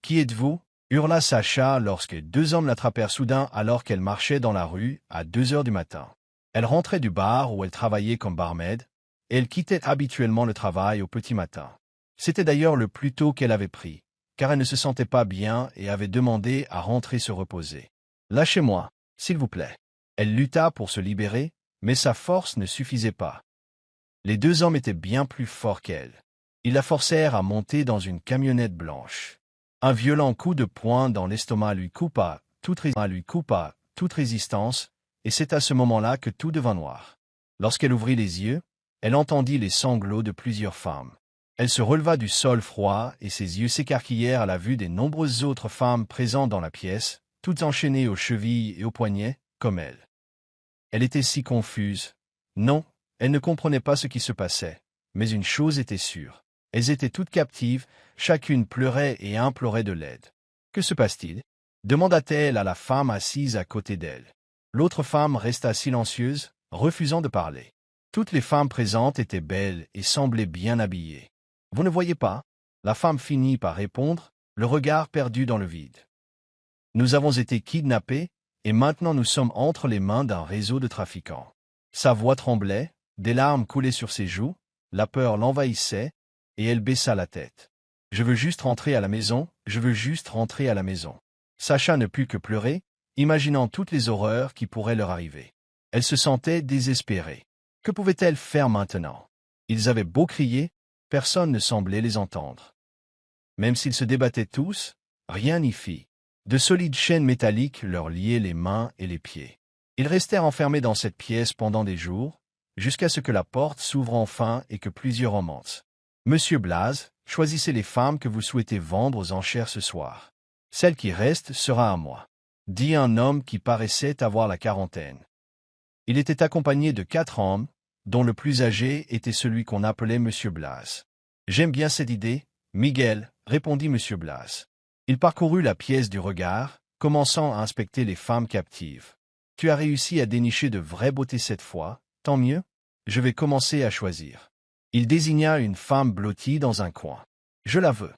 Qui êtes-vous? Hurla Sacha lorsque deux hommes l'attrapèrent soudain alors qu'elle marchait dans la rue à 2 heures du matin. Elle rentrait du bar où elle travaillait comme barmaid, et elle quittait habituellement le travail au petit matin. C'était d'ailleurs le plus tôt qu'elle avait pris, car elle ne se sentait pas bien et avait demandé à rentrer se reposer. « Lâchez-moi, s'il vous plaît. » Elle lutta pour se libérer, mais sa force ne suffisait pas. Les deux hommes étaient bien plus forts qu'elle. Ils la forcèrent à monter dans une camionnette blanche. Un violent coup de poing dans l'estomac lui coupa toute résistance, et c'est à ce moment-là que tout devint noir. Lorsqu'elle ouvrit les yeux, elle entendit les sanglots de plusieurs femmes. Elle se releva du sol froid et ses yeux s'écarquillèrent à la vue des nombreuses autres femmes présentes dans la pièce, toutes enchaînées aux chevilles et aux poignets, comme elle. Elle était si confuse. Non, elle ne comprenait pas ce qui se passait, mais une chose était sûre. Elles étaient toutes captives, chacune pleurait et implorait de l'aide. « Que se passe-t-il » demanda-t-elle à la femme assise à côté d'elle. L'autre femme resta silencieuse, refusant de parler. Toutes les femmes présentes étaient belles et semblaient bien habillées. « Vous ne voyez pas » la femme finit par répondre, le regard perdu dans le vide. « Nous avons été kidnappés, et maintenant nous sommes entre les mains d'un réseau de trafiquants. » Sa voix tremblait, des larmes coulaient sur ses joues, la peur l'envahissait, et elle baissa la tête. « Je veux juste rentrer à la maison, je veux juste rentrer à la maison. » Sacha ne put que pleurer, imaginant toutes les horreurs qui pourraient leur arriver. Elle se sentait désespérée. Que pouvait-elle faire maintenant? Ils avaient beau crier, personne ne semblait les entendre. Même s'ils se débattaient tous, rien n'y fit. De solides chaînes métalliques leur liaient les mains et les pieds. Ils restèrent enfermés dans cette pièce pendant des jours, jusqu'à ce que la porte s'ouvre enfin et que plusieurs en mentent. « Monsieur Blaze, choisissez les femmes que vous souhaitez vendre aux enchères ce soir. Celle qui reste sera à moi, » dit un homme qui paraissait avoir la quarantaine. Il était accompagné de 4 hommes, dont le plus âgé était celui qu'on appelait Monsieur Blaze. « J'aime bien cette idée, Miguel, » répondit Monsieur Blaze. Il parcourut la pièce du regard, commençant à inspecter les femmes captives. « Tu as réussi à dénicher de vraies beautés cette fois, tant mieux. Je vais commencer à choisir. » Il désigna une femme blottie dans un coin. « Je la veux, »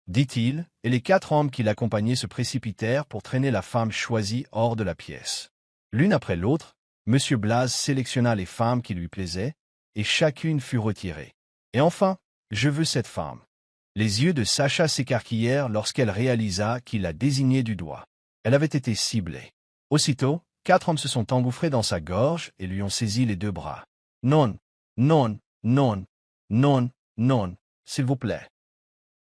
dit-il, et les 4 hommes qui l'accompagnaient se précipitèrent pour traîner la femme choisie hors de la pièce. L'une après l'autre, Monsieur Blaze sélectionna les femmes qui lui plaisaient, et chacune fut retirée. Et enfin, « Je veux cette femme. » Les yeux de Sacha s'écarquillèrent lorsqu'elle réalisa qu'il la désignait du doigt. Elle avait été ciblée. Aussitôt, 4 hommes se sont engouffrés dans sa gorge et lui ont saisi les 2 bras. « Non, non, non, non, non, s'il vous plaît. »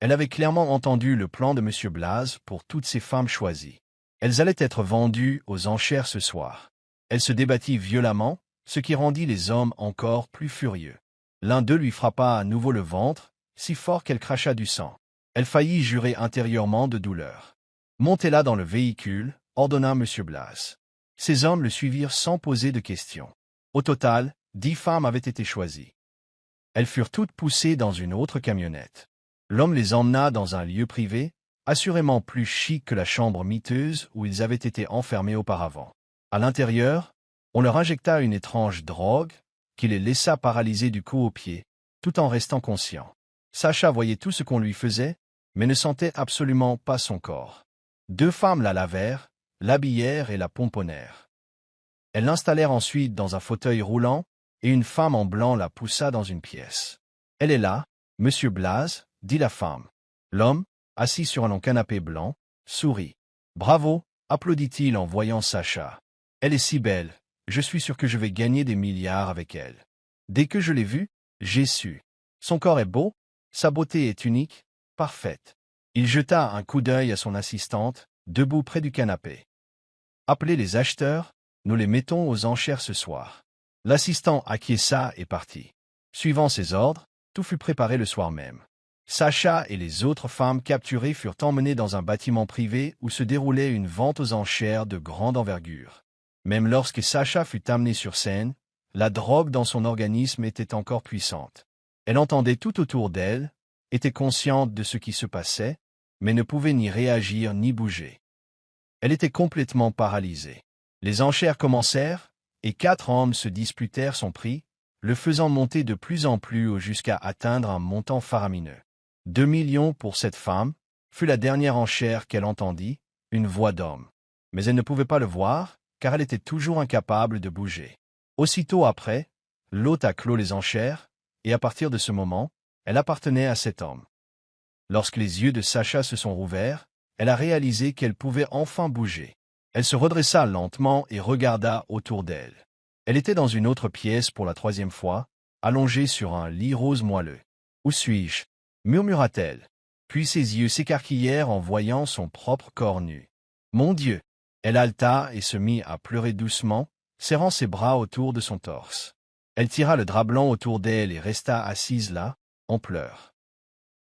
Elle avait clairement entendu le plan de M. Blaze pour toutes ces femmes choisies. Elles allaient être vendues aux enchères ce soir. Elle se débattit violemment, ce qui rendit les hommes encore plus furieux. L'un d'eux lui frappa à nouveau le ventre, si fort qu'elle cracha du sang. Elle faillit jurer intérieurement de douleur. « Montez-la dans le véhicule » ordonna M. Blaze. Ces hommes le suivirent sans poser de questions. Au total, 10 femmes avaient été choisies. Elles furent toutes poussées dans une autre camionnette. L'homme les emmena dans un lieu privé, assurément plus chic que la chambre miteuse où ils avaient été enfermés auparavant. À l'intérieur, on leur injecta une étrange drogue qui les laissa paralysés du cou aux pieds, tout en restant conscients. Sacha voyait tout ce qu'on lui faisait, mais ne sentait absolument pas son corps. 2 femmes la lavèrent, l'habillèrent et la pomponnèrent. Elles l'installèrent ensuite dans un fauteuil roulant, et une femme en blanc la poussa dans une pièce. « Elle est là, Monsieur Blaze » dit la femme. L'homme, assis sur un long canapé blanc, sourit. « Bravo » applaudit-il en voyant Sacha. « Elle est si belle, je suis sûr que je vais gagner des milliards avec elle. Dès que je l'ai vue, j'ai su. Son corps est beau, sa beauté est unique, parfaite. » Il jeta un coup d'œil à son assistante, debout près du canapé. « Appelez les acheteurs, nous les mettons aux enchères ce soir. » L'assistant acquiesça et partit. Suivant ses ordres, tout fut préparé le soir même. Sacha et les autres femmes capturées furent emmenées dans un bâtiment privé où se déroulait une vente aux enchères de grande envergure. Même lorsque Sacha fut amenée sur scène, la drogue dans son organisme était encore puissante. Elle entendait tout autour d'elle, était consciente de ce qui se passait, mais ne pouvait ni réagir ni bouger. Elle était complètement paralysée. Les enchères commencèrent, et 4 hommes se disputèrent son prix, le faisant monter de plus en plus haut jusqu'à atteindre un montant faramineux. 2 millions pour cette femme, fut la dernière enchère qu'elle entendit, une voix d'homme. Mais elle ne pouvait pas le voir, car elle était toujours incapable de bouger. Aussitôt après, l'hôte a clos les enchères, et à partir de ce moment, elle appartenait à cet homme. Lorsque les yeux de Sacha se sont rouverts, elle a réalisé qu'elle pouvait enfin bouger. Elle se redressa lentement et regarda autour d'elle. Elle était dans une autre pièce pour la 3e fois, allongée sur un lit rose moelleux. « Où suis-je » murmura-t-elle. Puis ses yeux s'écarquillèrent en voyant son propre corps nu. « Mon Dieu !» Elle haleta et se mit à pleurer doucement, serrant ses bras autour de son torse. Elle tira le drap blanc autour d'elle et resta assise là, en pleurs.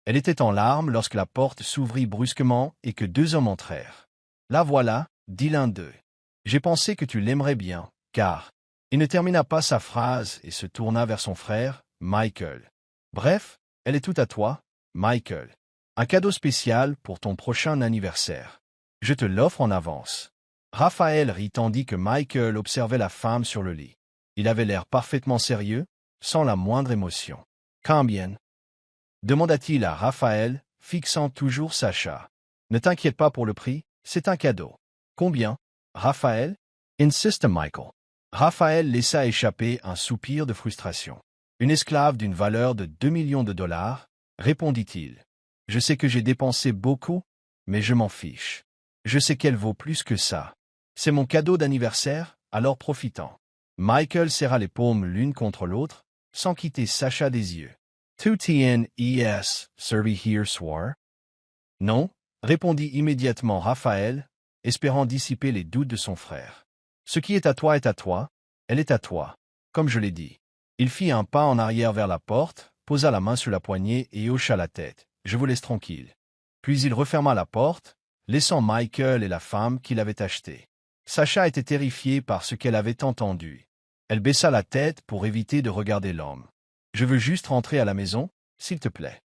Elle était en larmes lorsque la porte s'ouvrit brusquement et que 2 hommes entrèrent. « La voilà » dit l'un d'eux. « J'ai pensé que tu l'aimerais bien, car... » Il ne termina pas sa phrase et se tourna vers son frère, Michael. « Bref, elle est toute à toi, Michael. Un cadeau spécial pour ton prochain anniversaire. Je te l'offre en avance. » Raphaël rit tandis que Michael observait la femme sur le lit. Il avait l'air parfaitement sérieux, sans la moindre émotion. « Combien » demanda-t-il à Raphaël, fixant toujours Sacha. « Ne t'inquiète pas pour le prix, c'est un cadeau. »« Combien, Raphaël » insista Michael. Raphaël laissa échapper un soupir de frustration. « Une esclave d'une valeur de 2 millions de dollars, répondit-il. Je sais que j'ai dépensé beaucoup, mais je m'en fiche. Je sais qu'elle vaut plus que ça. C'est mon cadeau d'anniversaire, alors profitant. » Michael serra les paumes l'une contre l'autre, sans quitter Sacha des yeux. « Tu t'en es servi hier soir » ? Non, répondit immédiatement Raphaël, espérant dissiper les doutes de son frère. « Ce qui est à toi, elle est à toi, comme je l'ai dit. » Il fit un pas en arrière vers la porte, posa la main sur la poignée et hocha la tête. « Je vous laisse tranquille. » Puis il referma la porte, laissant Michael et la femme qu'il avait achetée. Sacha était terrifiée par ce qu'elle avait entendu. Elle baissa la tête pour éviter de regarder l'homme. « Je veux juste rentrer à la maison, s'il te plaît. »«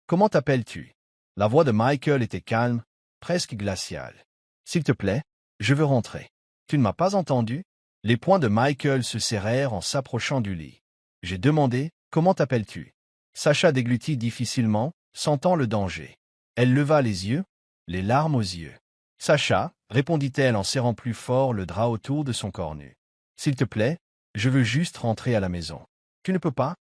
Comment t'appelles-tu » La voix de Michael était calme, presque glaciale. « S'il te plaît, je veux rentrer. »« Tu ne m'as pas entendu ?» Les poings de Michael se serrèrent en s'approchant du lit. « J'ai demandé, comment t'appelles-tu » Sacha déglutit difficilement, sentant le danger. Elle leva les yeux, les larmes aux yeux. « Sacha, » répondit-elle en serrant plus fort le drap autour de son corps nu. « S'il te plaît, je veux juste rentrer à la maison. »« Tu ne peux pas ?»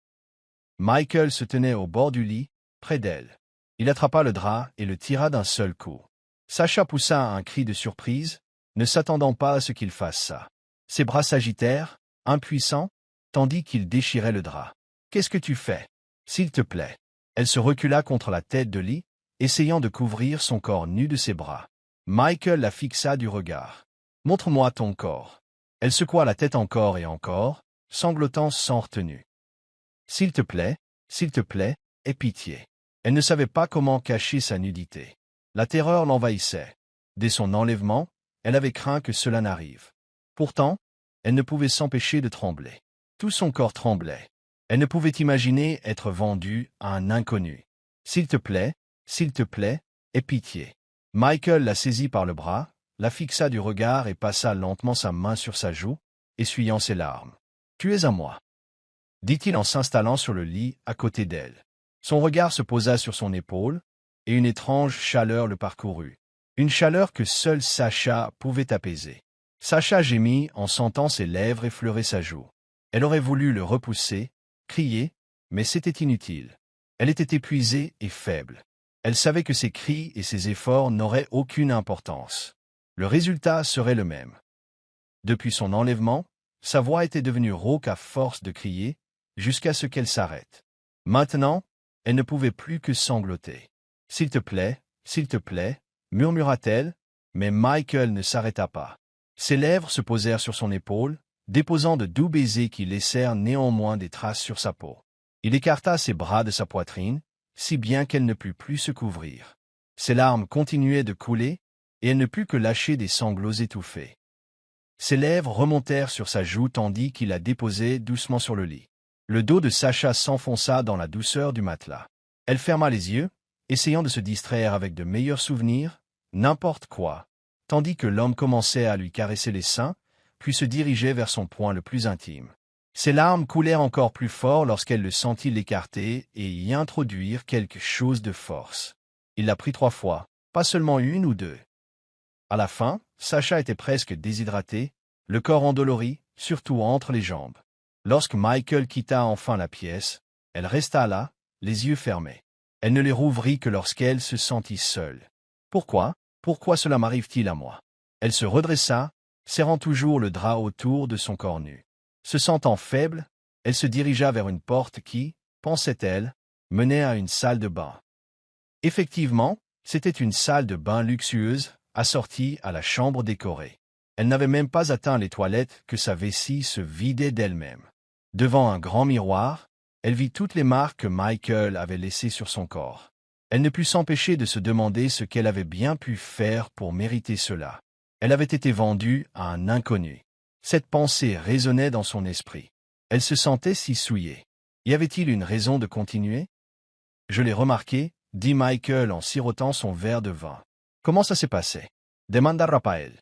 Michael se tenait au bord du lit, près d'elle. Il attrapa le drap et le tira d'un seul coup. Sacha poussa un cri de surprise, ne s'attendant pas à ce qu'il fasse ça. Ses bras s'agitèrent, impuissants, tandis qu'il déchirait le drap. « Qu'est-ce que tu fais ? S'il te plaît. » Elle se recula contre la tête de lit, essayant de couvrir son corps nu de ses bras. Michael la fixa du regard. « Montre-moi ton corps. » Elle secoua la tête encore et encore, sanglotant sans retenue. « S'il te plaît, aie pitié. » Elle ne savait pas comment cacher sa nudité. La terreur l'envahissait. Dès son enlèvement, elle avait craint que cela n'arrive. Pourtant, elle ne pouvait s'empêcher de trembler. Tout son corps tremblait. Elle ne pouvait imaginer être vendue à un inconnu. « S'il te plaît, aie pitié. » Michael la saisit par le bras, la fixa du regard et passa lentement sa main sur sa joue, essuyant ses larmes. « Tu es à moi, » dit-il en s'installant sur le lit à côté d'elle. Son regard se posa sur son épaule, et une étrange chaleur le parcourut. Une chaleur que seul Sacha pouvait apaiser. Sacha gémit en sentant ses lèvres effleurer sa joue. Elle aurait voulu le repousser, crier, mais c'était inutile. Elle était épuisée et faible. Elle savait que ses cris et ses efforts n'auraient aucune importance. Le résultat serait le même. Depuis son enlèvement, sa voix était devenue rauque à force de crier, jusqu'à ce qu'elle s'arrête. Maintenant, elle ne pouvait plus que sangloter. « S'il te plaît, murmura-t-elle, mais Michael ne s'arrêta pas. Ses lèvres se posèrent sur son épaule, déposant de doux baisers qui laissèrent néanmoins des traces sur sa peau. Il écarta ses bras de sa poitrine, si bien qu'elle ne put plus se couvrir. Ses larmes continuaient de couler, et elle ne put que lâcher des sanglots étouffés. Ses lèvres remontèrent sur sa joue tandis qu'il la déposait doucement sur le lit. Le dos de Sacha s'enfonça dans la douceur du matelas. Elle ferma les yeux, essayant de se distraire avec de meilleurs souvenirs, n'importe quoi, tandis que l'homme commençait à lui caresser les seins, puis se dirigeait vers son point le plus intime. Ses larmes coulèrent encore plus fort lorsqu'elle le sentit l'écarter et y introduire quelque chose de force. Il l'a pris 3 fois, pas seulement 1 ou 2. À la fin, Sacha était presque déshydraté, le corps endolori, surtout entre les jambes. Lorsque Michael quitta enfin la pièce, elle resta là, les yeux fermés. Elle ne les rouvrit que lorsqu'elle se sentit seule. Pourquoi? Pourquoi cela m'arrive-t-il à moi? Elle se redressa, serrant toujours le drap autour de son corps nu. Se sentant faible, elle se dirigea vers une porte qui, pensait-elle, menait à une salle de bain. Effectivement, c'était une salle de bain luxueuse, assortie à la chambre décorée. Elle n'avait même pas atteint les toilettes que sa vessie se vidait d'elle-même. Devant un grand miroir, elle vit toutes les marques que Michael avait laissées sur son corps. Elle ne put s'empêcher de se demander ce qu'elle avait bien pu faire pour mériter cela. Elle avait été vendue à un inconnu. Cette pensée résonnait dans son esprit. Elle se sentait si souillée. Y avait-il une raison de continuer? Je l'ai remarqué, dit Michael en sirotant son verre de vin. Comment ça s'est passé? Demanda Raphaël.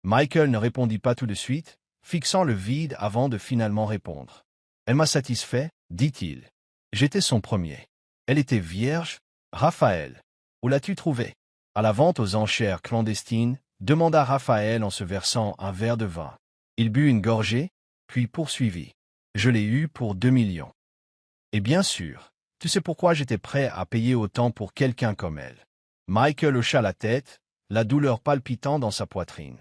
Michael ne répondit pas tout de suite, fixant le vide avant de finalement répondre. Elle m'a satisfait, dit-il. J'étais son premier. Elle était vierge, Raphaël. Où l'as-tu trouvée? À la vente aux enchères clandestines, demanda Raphaël en se versant un verre de vin. Il but une gorgée, puis poursuivit. Je l'ai eue pour 2 millions. Et bien sûr, tu sais pourquoi j'étais prêt à payer autant pour quelqu'un comme elle. Michael hocha la tête, la douleur palpitant dans sa poitrine.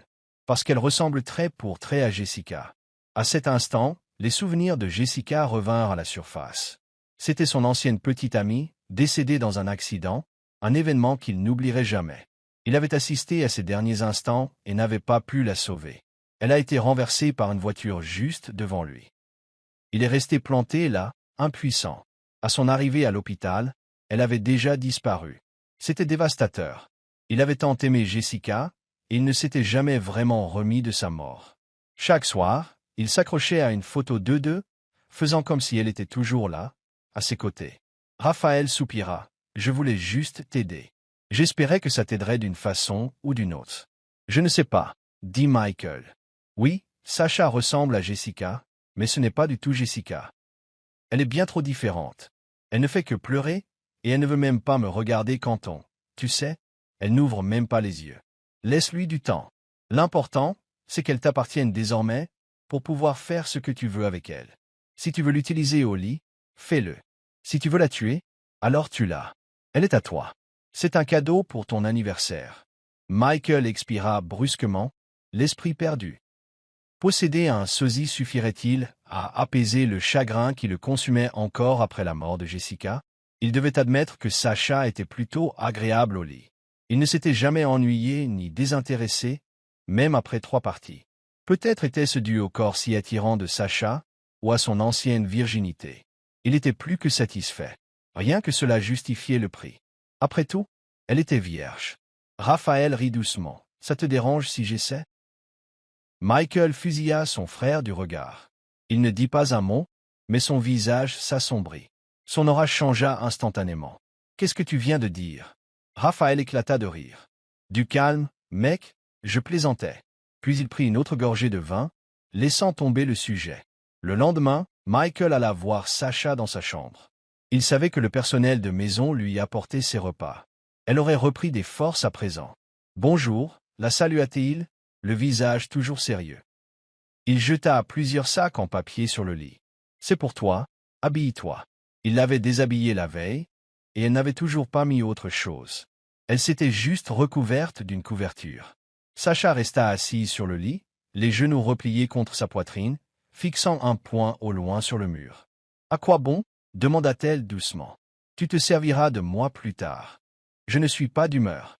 Parce qu'elle ressemble trait pour trait à Jessica. À cet instant, les souvenirs de Jessica revinrent à la surface. C'était son ancienne petite amie, décédée dans un accident, un événement qu'il n'oublierait jamais. Il avait assisté à ces derniers instants et n'avait pas pu la sauver. Elle a été renversée par une voiture juste devant lui. Il est resté planté là, impuissant. À son arrivée à l'hôpital, elle avait déjà disparu. C'était dévastateur. Il avait tant aimé Jessica, et il ne s'était jamais vraiment remis de sa mort. Chaque soir, il s'accrochait à une photo d'eux, faisant comme si elle était toujours là, à ses côtés. Raphaël soupira. Je voulais juste t'aider. J'espérais que ça t'aiderait d'une façon ou d'une autre. Je ne sais pas, dit Michael. Oui, Sacha ressemble à Jessica, mais ce n'est pas du tout Jessica. Elle est bien trop différente. Elle ne fait que pleurer, et elle ne veut même pas me regarder quand on... Tu sais, elle n'ouvre même pas les yeux. Laisse-lui du temps. L'important, c'est qu'elle t'appartienne désormais, pour pouvoir faire ce que tu veux avec elle. Si tu veux l'utiliser au lit, fais-le. Si tu veux la tuer, alors tue-la. Elle est à toi. C'est un cadeau pour ton anniversaire. Michael expira brusquement, l'esprit perdu. Posséder un sosie suffirait-il à apaiser le chagrin qui le consumait encore après la mort de Jessica? Il devait admettre que Sacha était plutôt agréable au lit. Il ne s'était jamais ennuyé ni désintéressé, même après 3 parties. Peut-être était-ce dû au corps si attirant de Sacha, ou à son ancienne virginité. Il était plus que satisfait. Rien que cela justifiait le prix. Après tout, elle était vierge. Raphaël rit doucement. Ça te dérange si j'essaie? Michael fusilla son frère du regard. Il ne dit pas un mot, mais son visage s'assombrit. Son aura changea instantanément. Qu'est-ce que tu viens de dire? Raphaël éclata de rire. Du calme, mec, je plaisantais. Puis il prit une autre gorgée de vin, laissant tomber le sujet. Le lendemain, Michael alla voir Sacha dans sa chambre. Il savait que le personnel de maison lui apportait ses repas. Elle aurait repris des forces à présent. Bonjour, la salua-t-il, le visage toujours sérieux. Il jeta plusieurs sacs en papier sur le lit. C'est pour toi, habille-toi. Il l'avait déshabillée la veille, et elle n'avait toujours pas mis autre chose. Elle s'était juste recouverte d'une couverture. Sacha resta assise sur le lit, les genoux repliés contre sa poitrine, fixant un point au loin sur le mur. « À quoi bon ?» demanda-t-elle doucement. « Tu te serviras de moi plus tard. Je ne suis pas d'humeur. »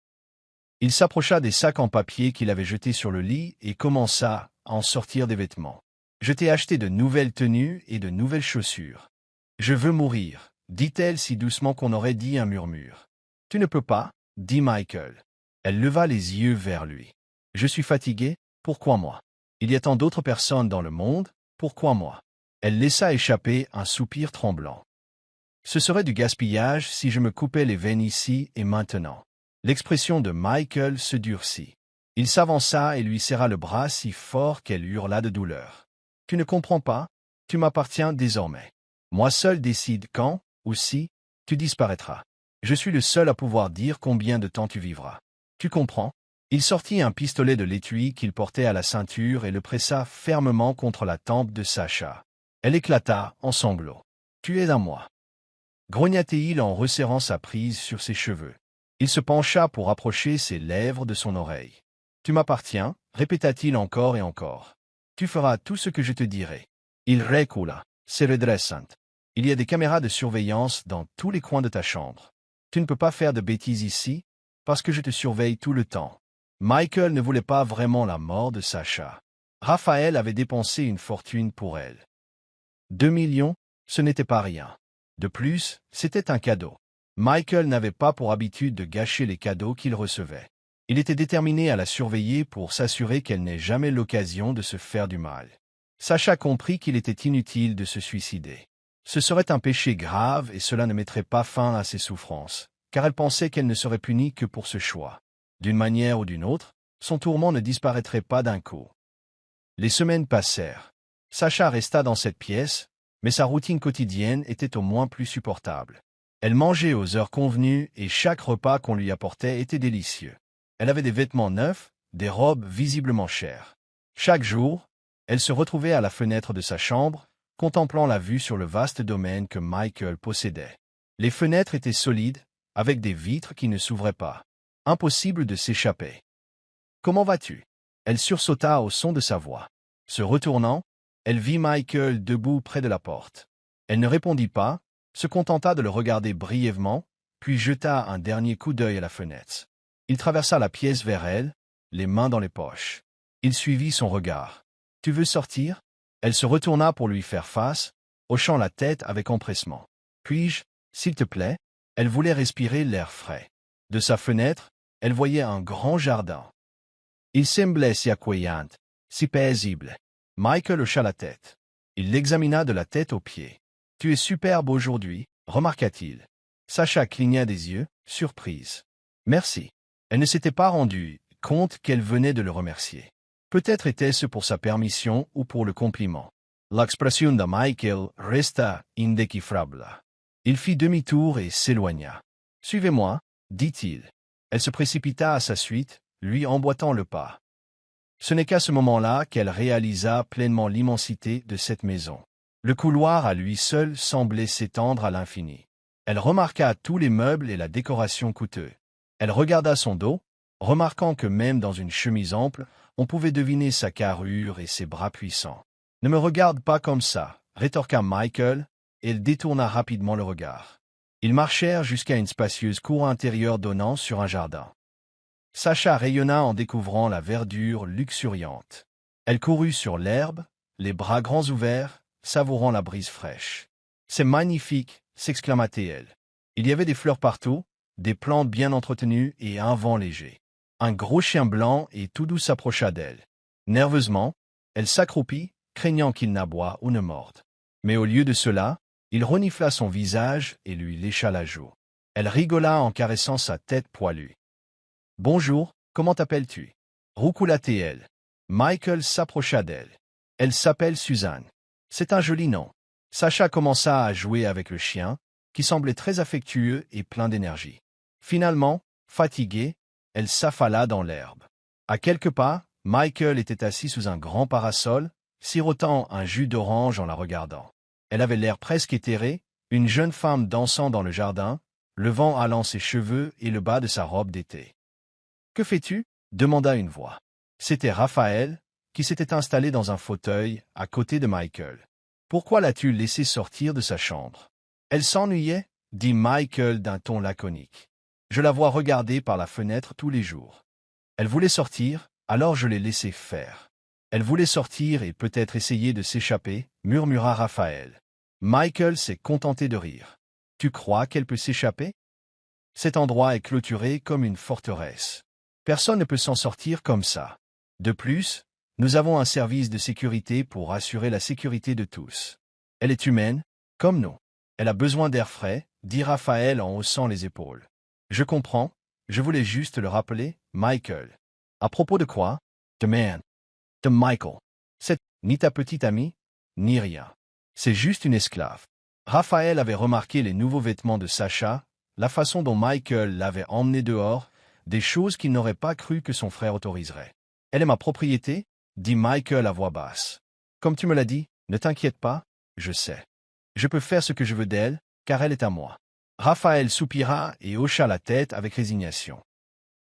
Il s'approcha des sacs en papier qu'il avait jetés sur le lit et commença à en sortir des vêtements. « Je t'ai acheté de nouvelles tenues et de nouvelles chaussures. Je veux mourir, dit-elle si doucement qu'on aurait dit un murmure. « Tu ne peux pas, dit Michael. Elle leva les yeux vers lui. « Je suis fatiguée, pourquoi moi? Il y a tant d'autres personnes dans le monde, pourquoi moi? » Elle laissa échapper un soupir tremblant. « Ce serait du gaspillage si je me coupais les veines ici et maintenant. » L'expression de Michael se durcit. Il s'avança et lui serra le bras si fort qu'elle hurla de douleur. « Tu ne comprends pas, tu m'appartiens désormais. Moi seul décide quand, ou si, tu disparaîtras. Je suis le seul à pouvoir dire combien de temps tu vivras. Tu comprends? Il sortit un pistolet de l'étui qu'il portait à la ceinture et le pressa fermement contre la tempe de Sacha. Elle éclata en sanglots. « Tu es à moi !» grogna-t-il en resserrant sa prise sur ses cheveux. Il se pencha pour approcher ses lèvres de son oreille. « Tu m'appartiens » répéta-t-il encore et encore. « Tu feras tout ce que je te dirai. » Il recula, se redressant. « Il y a des caméras de surveillance dans tous les coins de ta chambre. Tu ne peux pas faire de bêtises ici, parce que je te surveille tout le temps. » Michael ne voulait pas vraiment la mort de Sacha. Raphaël avait dépensé une fortune pour elle. 2 millions, ce n'était pas rien. De plus, c'était un cadeau. Michael n'avait pas pour habitude de gâcher les cadeaux qu'il recevait. Il était déterminé à la surveiller pour s'assurer qu'elle n'ait jamais l'occasion de se faire du mal. Sacha comprit qu'il était inutile de se suicider. Ce serait un péché grave et cela ne mettrait pas fin à ses souffrances, car elle pensait qu'elle ne serait punie que pour ce choix. D'une manière ou d'une autre, son tourment ne disparaîtrait pas d'un coup. Les semaines passèrent. Sacha resta dans cette pièce, mais sa routine quotidienne était au moins plus supportable. Elle mangeait aux heures convenues et chaque repas qu'on lui apportait était délicieux. Elle avait des vêtements neufs, des robes visiblement chères. Chaque jour, elle se retrouvait à la fenêtre de sa chambre, contemplant la vue sur le vaste domaine que Michael possédait. Les fenêtres étaient solides, avec des vitres qui ne s'ouvraient pas. Impossible de s'échapper. « Comment vas-tu » Elle sursauta au son de sa voix. Se retournant, elle vit Michael debout près de la porte. Elle ne répondit pas, se contenta de le regarder brièvement, puis jeta un dernier coup d'œil à la fenêtre. Il traversa la pièce vers elle, les mains dans les poches. Il suivit son regard. « Tu veux sortir » Elle se retourna pour lui faire face, hochant la tête avec empressement. « Puis-je, s'il te plaît » Elle voulait respirer l'air frais. De sa fenêtre, elle voyait un grand jardin. Il semblait si accueillant, si paisible. Michael hocha la tête. Il l'examina de la tête aux pieds. « Tu es superbe aujourd'hui » remarqua-t-il. Sacha cligna des yeux, surprise. « Merci. » Elle ne s'était pas rendue compte qu'elle venait de le remercier. Peut-être était-ce pour sa permission ou pour le compliment. L'expression de Michael resta indéchiffrable. Il fit demi-tour et s'éloigna. « Suivez-moi » dit-il. Elle se précipita à sa suite, lui emboîtant le pas. Ce n'est qu'à ce moment-là qu'elle réalisa pleinement l'immensité de cette maison. Le couloir à lui seul semblait s'étendre à l'infini. Elle remarqua tous les meubles et la décoration coûteux. Elle regarda son dos, remarquant que même dans une chemise ample, on pouvait deviner sa carrure et ses bras puissants. « Ne me regarde pas comme ça » rétorqua Michael, et elle détourna rapidement le regard. Ils marchèrent jusqu'à une spacieuse cour intérieure donnant sur un jardin. Sacha rayonna en découvrant la verdure luxuriante. Elle courut sur l'herbe, les bras grands ouverts, savourant la brise fraîche. « C'est magnifique » s'exclama-t-elle. Il y avait des fleurs partout, des plantes bien entretenues et un vent léger. Un gros chien blanc et tout doux s'approcha d'elle. Nerveusement, elle s'accroupit, craignant qu'il n'aboie ou ne morde. Mais au lieu de cela, il renifla son visage et lui lécha la joue. Elle rigola en caressant sa tête poilue. « Bonjour, comment t'appelles-tu » roucoula-t-elle. Michael s'approcha d'elle. « Elle s'appelle Suzanne. C'est un joli nom. » Sacha commença à jouer avec le chien, qui semblait très affectueux et plein d'énergie. Finalement, fatiguée, elle s'affala dans l'herbe. À quelques pas, Michael était assis sous un grand parasol, sirotant un jus d'orange en la regardant. Elle avait l'air presque éthérée, une jeune femme dansant dans le jardin, le vent halant ses cheveux et le bas de sa robe d'été. « Que fais-tu » demanda une voix. C'était Raphaël, qui s'était installé dans un fauteuil à côté de Michael. « Pourquoi l'as-tu laissé sortir de sa chambre » Elle s'ennuyait, dit Michael d'un ton laconique. « Je la vois regarder par la fenêtre tous les jours. Elle voulait sortir, alors je l'ai laissée faire. » Elle voulait sortir et peut-être essayer de s'échapper, murmura Raphaël. Michael s'est contenté de rire. « Tu crois qu'elle peut s'échapper ? Cet endroit est clôturé comme une forteresse. Personne ne peut s'en sortir comme ça. De plus, nous avons un service de sécurité pour assurer la sécurité de tous. Elle est humaine, comme nous. Elle a besoin d'air frais, dit Raphaël en haussant les épaules. Je comprends, je voulais juste le rappeler, Michael. À propos de quoi ? De man. De Michael. C'est ni ta petite amie, ni rien. C'est juste une esclave. Raphaël avait remarqué les nouveaux vêtements de Sacha, la façon dont Michael l'avait emmené dehors, des choses qu'il n'aurait pas cru que son frère autoriserait. « Elle est ma propriété ?» dit Michael à voix basse. « Comme tu me l'as dit, ne t'inquiète pas, je sais. Je peux faire ce que je veux d'elle, car elle est à moi. » Raphaël soupira et hocha la tête avec résignation.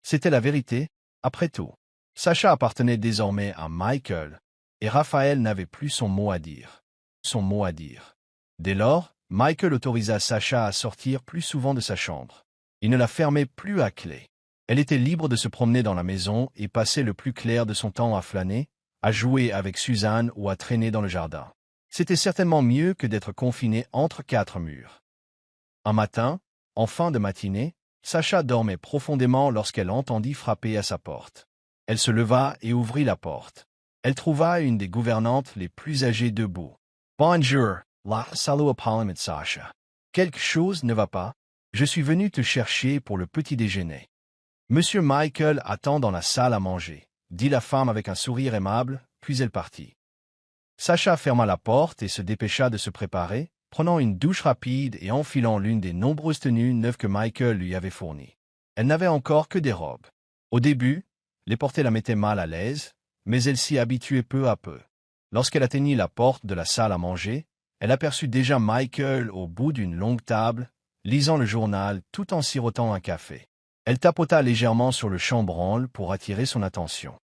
C'était la vérité, après tout. Sacha appartenait désormais à Michael, et Raphaël n'avait plus son mot à dire. Dès lors, Michael autorisa Sacha à sortir plus souvent de sa chambre. Il ne la fermait plus à clé. Elle était libre de se promener dans la maison et passer le plus clair de son temps à flâner, à jouer avec Suzanne ou à traîner dans le jardin. C'était certainement mieux que d'être confiné entre quatre murs. Un matin, en fin de matinée, Sacha dormait profondément lorsqu'elle entendit frapper à sa porte. Elle se leva et ouvrit la porte. Elle trouva une des gouvernantes les plus âgées debout. « Bonjour, la salut Apollon Sacha. Quelque chose ne va pas? Je suis venu te chercher pour le petit déjeuner. » « Monsieur Michael attend dans la salle à manger, » dit la femme avec un sourire aimable, puis elle partit. Sacha ferma la porte et se dépêcha de se préparer, prenant une douche rapide et enfilant l'une des nombreuses tenues neuves que Michael lui avait fournies. Elle n'avait encore que des robes. Au début, les porter la mettait mal à l'aise, mais elle s'y habituait peu à peu. Lorsqu'elle atteignit la porte de la salle à manger, elle aperçut déjà Michael au bout d'une longue table, lisant le journal tout en sirotant un café. Elle tapota légèrement sur le chambranle pour attirer son attention.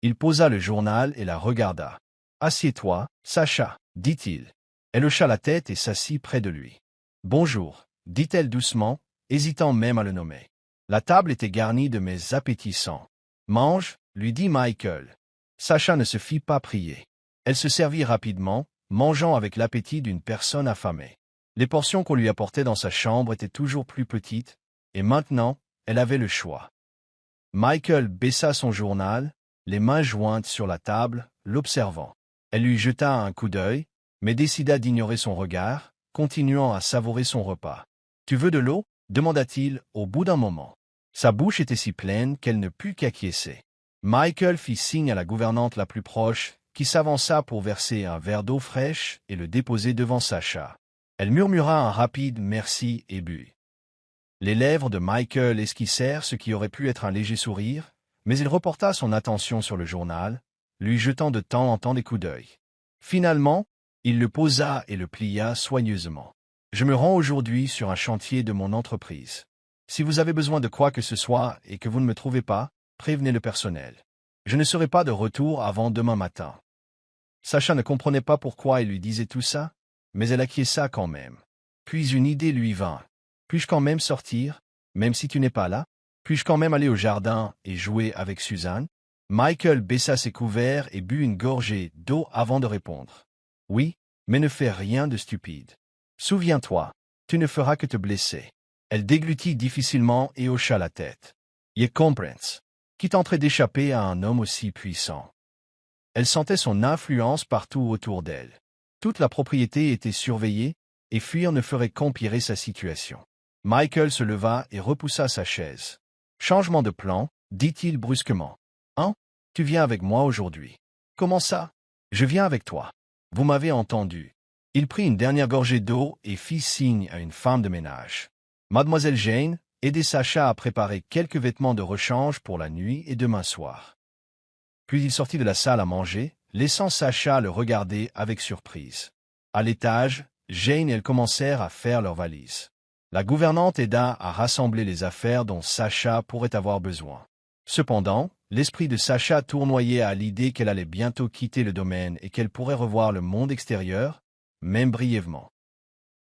Il posa le journal et la regarda. « Assieds-toi, Sacha, » dit-il. Elle hocha la tête et s'assit près de lui. « Bonjour, » dit-elle doucement, hésitant même à le nommer. La table était garnie de mets appétissants. « Mange, » lui dit Michael. Sacha ne se fit pas prier. Elle se servit rapidement, mangeant avec l'appétit d'une personne affamée. Les portions qu'on lui apportait dans sa chambre étaient toujours plus petites, et maintenant, elle avait le choix. Michael baissa son journal, les mains jointes sur la table, l'observant. Elle lui jeta un coup d'œil, mais décida d'ignorer son regard, continuant à savourer son repas. « Tu veux de l'eau » demanda-t-il au bout d'un moment. Sa bouche était si pleine qu'elle ne put qu'acquiescer. Michael fit signe à la gouvernante la plus proche, qui s'avança pour verser un verre d'eau fraîche et le déposer devant Sacha. Elle murmura un rapide merci et but. Les lèvres de Michael esquissèrent ce qui aurait pu être un léger sourire, mais il reporta son attention sur le journal, lui jetant de temps en temps des coups d'œil. Finalement, il le posa et le plia soigneusement. « Je me rends aujourd'hui sur un chantier de mon entreprise. Si vous avez besoin de quoi que ce soit et que vous ne me trouvez pas, prévenez le personnel. Je ne serai pas de retour avant demain matin. » Sacha ne comprenait pas pourquoi il lui disait tout ça, mais elle acquiesça quand même. Puis une idée lui vint. « Puis-je quand même sortir, même si tu n'es pas là? Puis-je quand même aller au jardin et jouer avec Suzanne ?» Michael baissa ses couverts et but une gorgée d'eau avant de répondre. « Oui, mais ne fais rien de stupide. Souviens-toi, tu ne feras que te blesser. » Elle déglutit difficilement et hocha la tête. « Je comprends. » Qui tenterait d'échapper à un homme aussi puissant? Elle sentait son influence partout autour d'elle. Toute la propriété était surveillée, et fuir ne ferait qu'empirer sa situation. Michael se leva et repoussa sa chaise. « Changement de plan, » dit-il brusquement. « Hein? Tu viens avec moi aujourd'hui. »« Comment ça? »« Je viens avec toi. Vous m'avez entendu. » Il prit une dernière gorgée d'eau et fit signe à une femme de ménage. « Mademoiselle Jane, aidez Sacha à préparer quelques vêtements de rechange pour la nuit et demain soir. » Puis il sortit de la salle à manger, laissant Sacha le regarder avec surprise. À l'étage, Jane et elle commencèrent à faire leurs valises. La gouvernante aida à rassembler les affaires dont Sacha pourrait avoir besoin. Cependant, l'esprit de Sacha tournoyait à l'idée qu'elle allait bientôt quitter le domaine et qu'elle pourrait revoir le monde extérieur, même brièvement.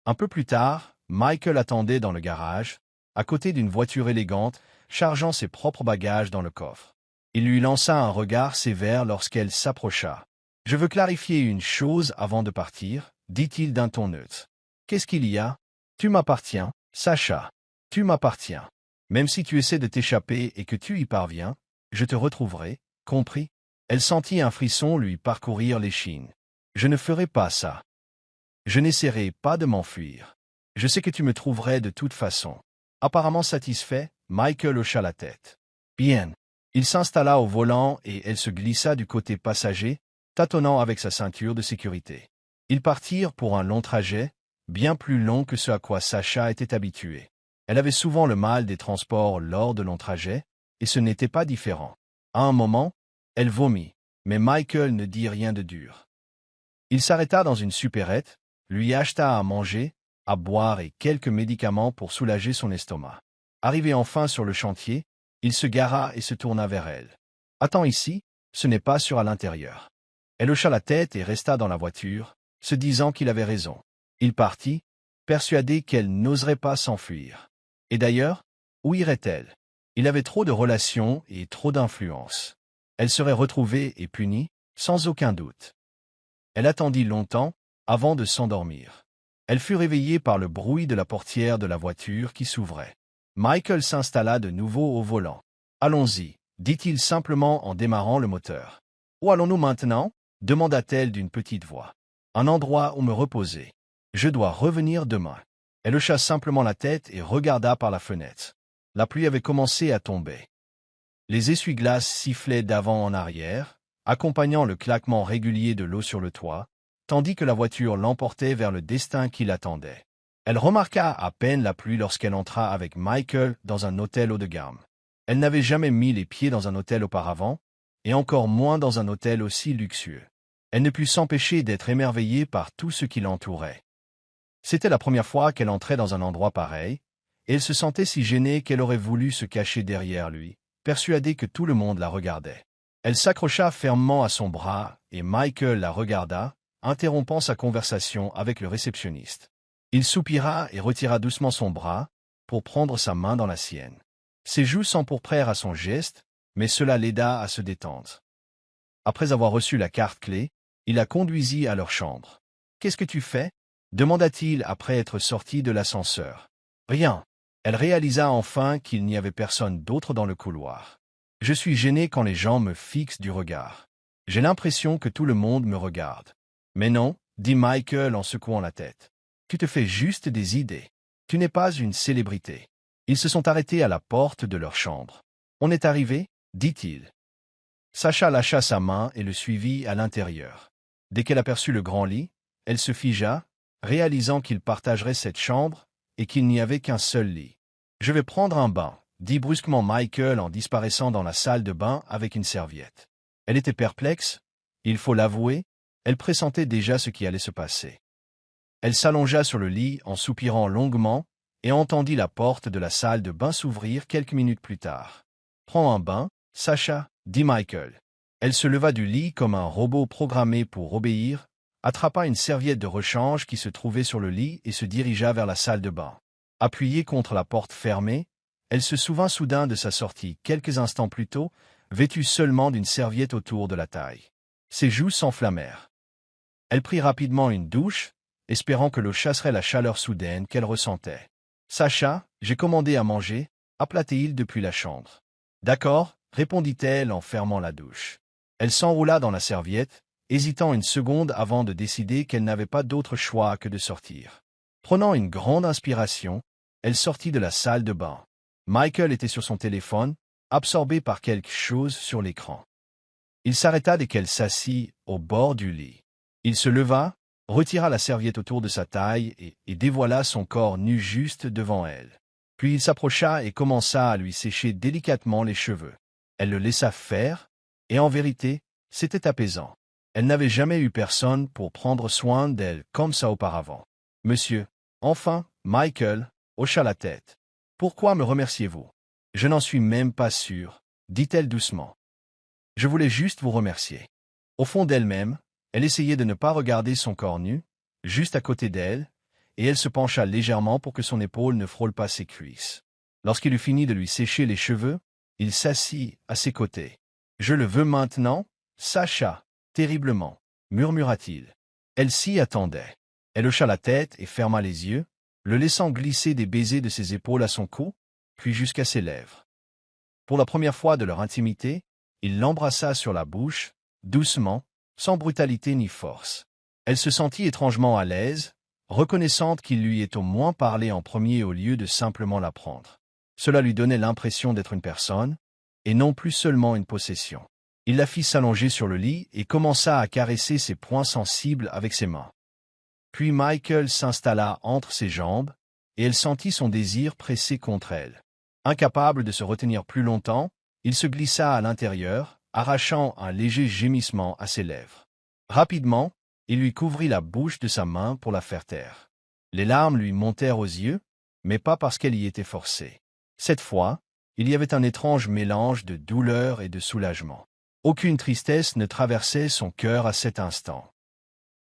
Un peu plus tard, Michael attendait dans le garage, à côté d'une voiture élégante, chargeant ses propres bagages dans le coffre. Il lui lança un regard sévère lorsqu'elle s'approcha. « Je veux clarifier une chose avant de partir, » dit-il d'un ton neutre. « Qu'est-ce qu'il y a? Tu m'appartiens, Sacha. Tu m'appartiens. Même si tu essaies de t'échapper et que tu y parviens, je te retrouverai, compris? » Elle sentit un frisson lui parcourir l'échine. « Je ne ferai pas ça. Je n'essaierai pas de m'enfuir. Je sais que tu me trouverais de toute façon. » Apparemment satisfait, Michael hocha la tête. « Bien. » Il s'installa au volant et elle se glissa du côté passager, tâtonnant avec sa ceinture de sécurité. Ils partirent pour un long trajet, bien plus long que ce à quoi Sacha était habitué. Elle avait souvent le mal des transports lors de longs trajets, et ce n'était pas différent. À un moment, elle vomit, mais Michael ne dit rien de dur. Il s'arrêta dans une supérette, lui acheta à manger, à boire et quelques médicaments pour soulager son estomac. Arrivé enfin sur le chantier, il se gara et se tourna vers elle. « Attends ici, ce n'est pas sûr à l'intérieur. » Elle hocha la tête et resta dans la voiture, se disant qu'il avait raison. Il partit, persuadé qu'elle n'oserait pas s'enfuir. Et d'ailleurs, où irait-elle? Il avait trop de relations et trop d'influence. Elle serait retrouvée et punie, sans aucun doute. Elle attendit longtemps, avant de s'endormir. Elle fut réveillée par le bruit de la portière de la voiture qui s'ouvrait. Michael s'installa de nouveau au volant. « Allons-y, » dit-il simplement en démarrant le moteur. « Où allons-nous maintenant » demanda-t-elle d'une petite voix. « Un endroit où me reposer. Je dois revenir demain. » Elle hocha simplement la tête et regarda par la fenêtre. La pluie avait commencé à tomber. Les essuie-glaces sifflaient d'avant en arrière, accompagnant le claquement régulier de l'eau sur le toit, tandis que la voiture l'emportait vers le destin qui l'attendait. Elle remarqua à peine la pluie lorsqu'elle entra avec Michael dans un hôtel haut de gamme. Elle n'avait jamais mis les pieds dans un hôtel auparavant, et encore moins dans un hôtel aussi luxueux. Elle ne put s'empêcher d'être émerveillée par tout ce qui l'entourait. C'était la première fois qu'elle entrait dans un endroit pareil, et elle se sentait si gênée qu'elle aurait voulu se cacher derrière lui, persuadée que tout le monde la regardait. Elle s'accrocha fermement à son bras, et Michael la regarda, interrompant sa conversation avec le réceptionniste. Il soupira et retira doucement son bras, pour prendre sa main dans la sienne. Ses joues s'empourprèrent à son geste, mais cela l'aida à se détendre. Après avoir reçu la carte clé, il la conduisit à leur chambre. « Qu'est-ce que tu fais » demanda-t-il après être sorti de l'ascenseur. « Rien. » Elle réalisa enfin qu'il n'y avait personne d'autre dans le couloir. « Je suis gêné quand les gens me fixent du regard. J'ai l'impression que tout le monde me regarde. »« Mais non, » dit Michael en secouant la tête. « Tu te fais juste des idées. Tu n'es pas une célébrité. » Ils se sont arrêtés à la porte de leur chambre. « On est arrivé » dit-il. Sacha lâcha sa main et le suivit à l'intérieur. Dès qu'elle aperçut le grand lit, elle se figea, réalisant qu'ils partageraient cette chambre et qu'il n'y avait qu'un seul lit. « Je vais prendre un bain » dit brusquement Michael en disparaissant dans la salle de bain avec une serviette. Elle était perplexe, il faut l'avouer, elle pressentait déjà ce qui allait se passer. Elle s'allongea sur le lit en soupirant longuement et entendit la porte de la salle de bain s'ouvrir quelques minutes plus tard. « Prends un bain, Sacha » dit Michael. Elle se leva du lit comme un robot programmé pour obéir, attrapa une serviette de rechange qui se trouvait sur le lit et se dirigea vers la salle de bain. Appuyée contre la porte fermée, elle se souvint soudain de sa sortie quelques instants plus tôt, vêtue seulement d'une serviette autour de la taille. Ses joues s'enflammèrent. Elle prit rapidement une douche, espérant que l'eau chasserait la chaleur soudaine qu'elle ressentait. « Sacha, j'ai commandé à manger, appela-t-il depuis la chambre. « D'accord, » répondit-elle en fermant la douche. Elle s'enroula dans la serviette, hésitant une seconde avant de décider qu'elle n'avait pas d'autre choix que de sortir. Prenant une grande inspiration, elle sortit de la salle de bain. Michael était sur son téléphone, absorbé par quelque chose sur l'écran. Il s'arrêta dès qu'elle s'assit au bord du lit. Il se leva, retira la serviette autour de sa taille et dévoila son corps nu juste devant elle. Puis il s'approcha et commença à lui sécher délicatement les cheveux. Elle le laissa faire, et en vérité, c'était apaisant. Elle n'avait jamais eu personne pour prendre soin d'elle comme ça auparavant. « Monsieur, enfin, Michael, hocha la tête. Pourquoi me remerciez-vous? Je n'en suis même pas sûre, dit-elle doucement. Je voulais juste vous remercier. Au fond d'elle-même, elle essayait de ne pas regarder son corps nu, juste à côté d'elle, et elle se pencha légèrement pour que son épaule ne frôle pas ses cuisses. Lorsqu'il eut fini de lui sécher les cheveux, il s'assit à ses côtés. « Je le veux maintenant, Sacha, terriblement, » murmura-t-il. Elle s'y attendait. Elle hocha la tête et ferma les yeux, le laissant glisser des baisers de ses épaules à son cou, puis jusqu'à ses lèvres. Pour la première fois de leur intimité, il l'embrassa sur la bouche, doucement, sans brutalité ni force. Elle se sentit étrangement à l'aise, reconnaissante qu'il lui ait au moins parlé en premier au lieu de simplement la prendre. Cela lui donnait l'impression d'être une personne, et non plus seulement une possession. Il la fit s'allonger sur le lit et commença à caresser ses points sensibles avec ses mains. Puis Michael s'installa entre ses jambes, et elle sentit son désir presser contre elle. Incapable de se retenir plus longtemps, il se glissa à l'intérieur, arrachant un léger gémissement à ses lèvres. Rapidement, il lui couvrit la bouche de sa main pour la faire taire. Les larmes lui montèrent aux yeux, mais pas parce qu'elle y était forcée. Cette fois, il y avait un étrange mélange de douleur et de soulagement. Aucune tristesse ne traversait son cœur à cet instant.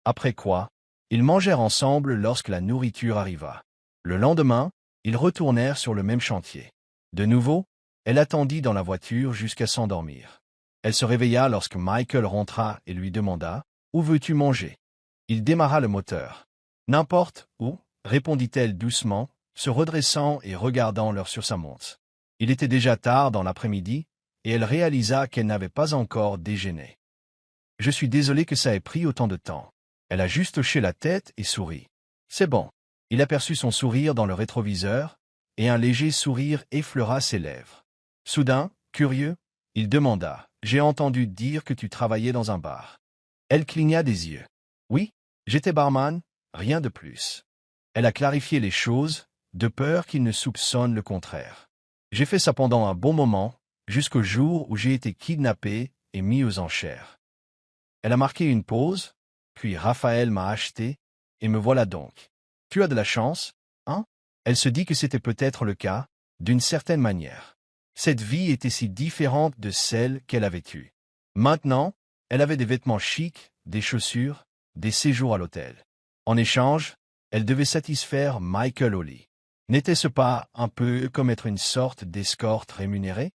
Après quoi, ils mangèrent ensemble lorsque la nourriture arriva. Le lendemain, ils retournèrent sur le même chantier. De nouveau, elle attendit dans la voiture jusqu'à s'endormir. Elle se réveilla lorsque Michael rentra et lui demanda « Où veux-tu manger ?» Il démarra le moteur. « N'importe où », répondit-elle doucement, se redressant et regardant l'heure sur sa montre. Il était déjà tard dans l'après-midi, et elle réalisa qu'elle n'avait pas encore déjeuné. « Je suis désolé que ça ait pris autant de temps. » Elle a juste hoché la tête et sourit. « C'est bon. » Il aperçut son sourire dans le rétroviseur, et un léger sourire effleura ses lèvres. Soudain, curieux, il demanda « J'ai entendu dire que tu travaillais dans un bar. » Elle cligna des yeux. « Oui, j'étais barman, rien de plus. » Elle a clarifié les choses, de peur qu'il ne soupçonne le contraire. « J'ai fait ça pendant un bon moment, jusqu'au jour où j'ai été kidnappé et mis aux enchères. » Elle a marqué une pause, puis Raphaël m'a acheté, et me voilà donc. Tu as de la chance, hein? Elle se dit que c'était peut-être le cas, d'une certaine manière. Cette vie était si différente de celle qu'elle avait eue. Maintenant, elle avait des vêtements chics, des chaussures, des séjours à l'hôtel. En échange, elle devait satisfaire Michael au lit. N'était-ce pas un peu comme être une sorte d'escorte rémunérée?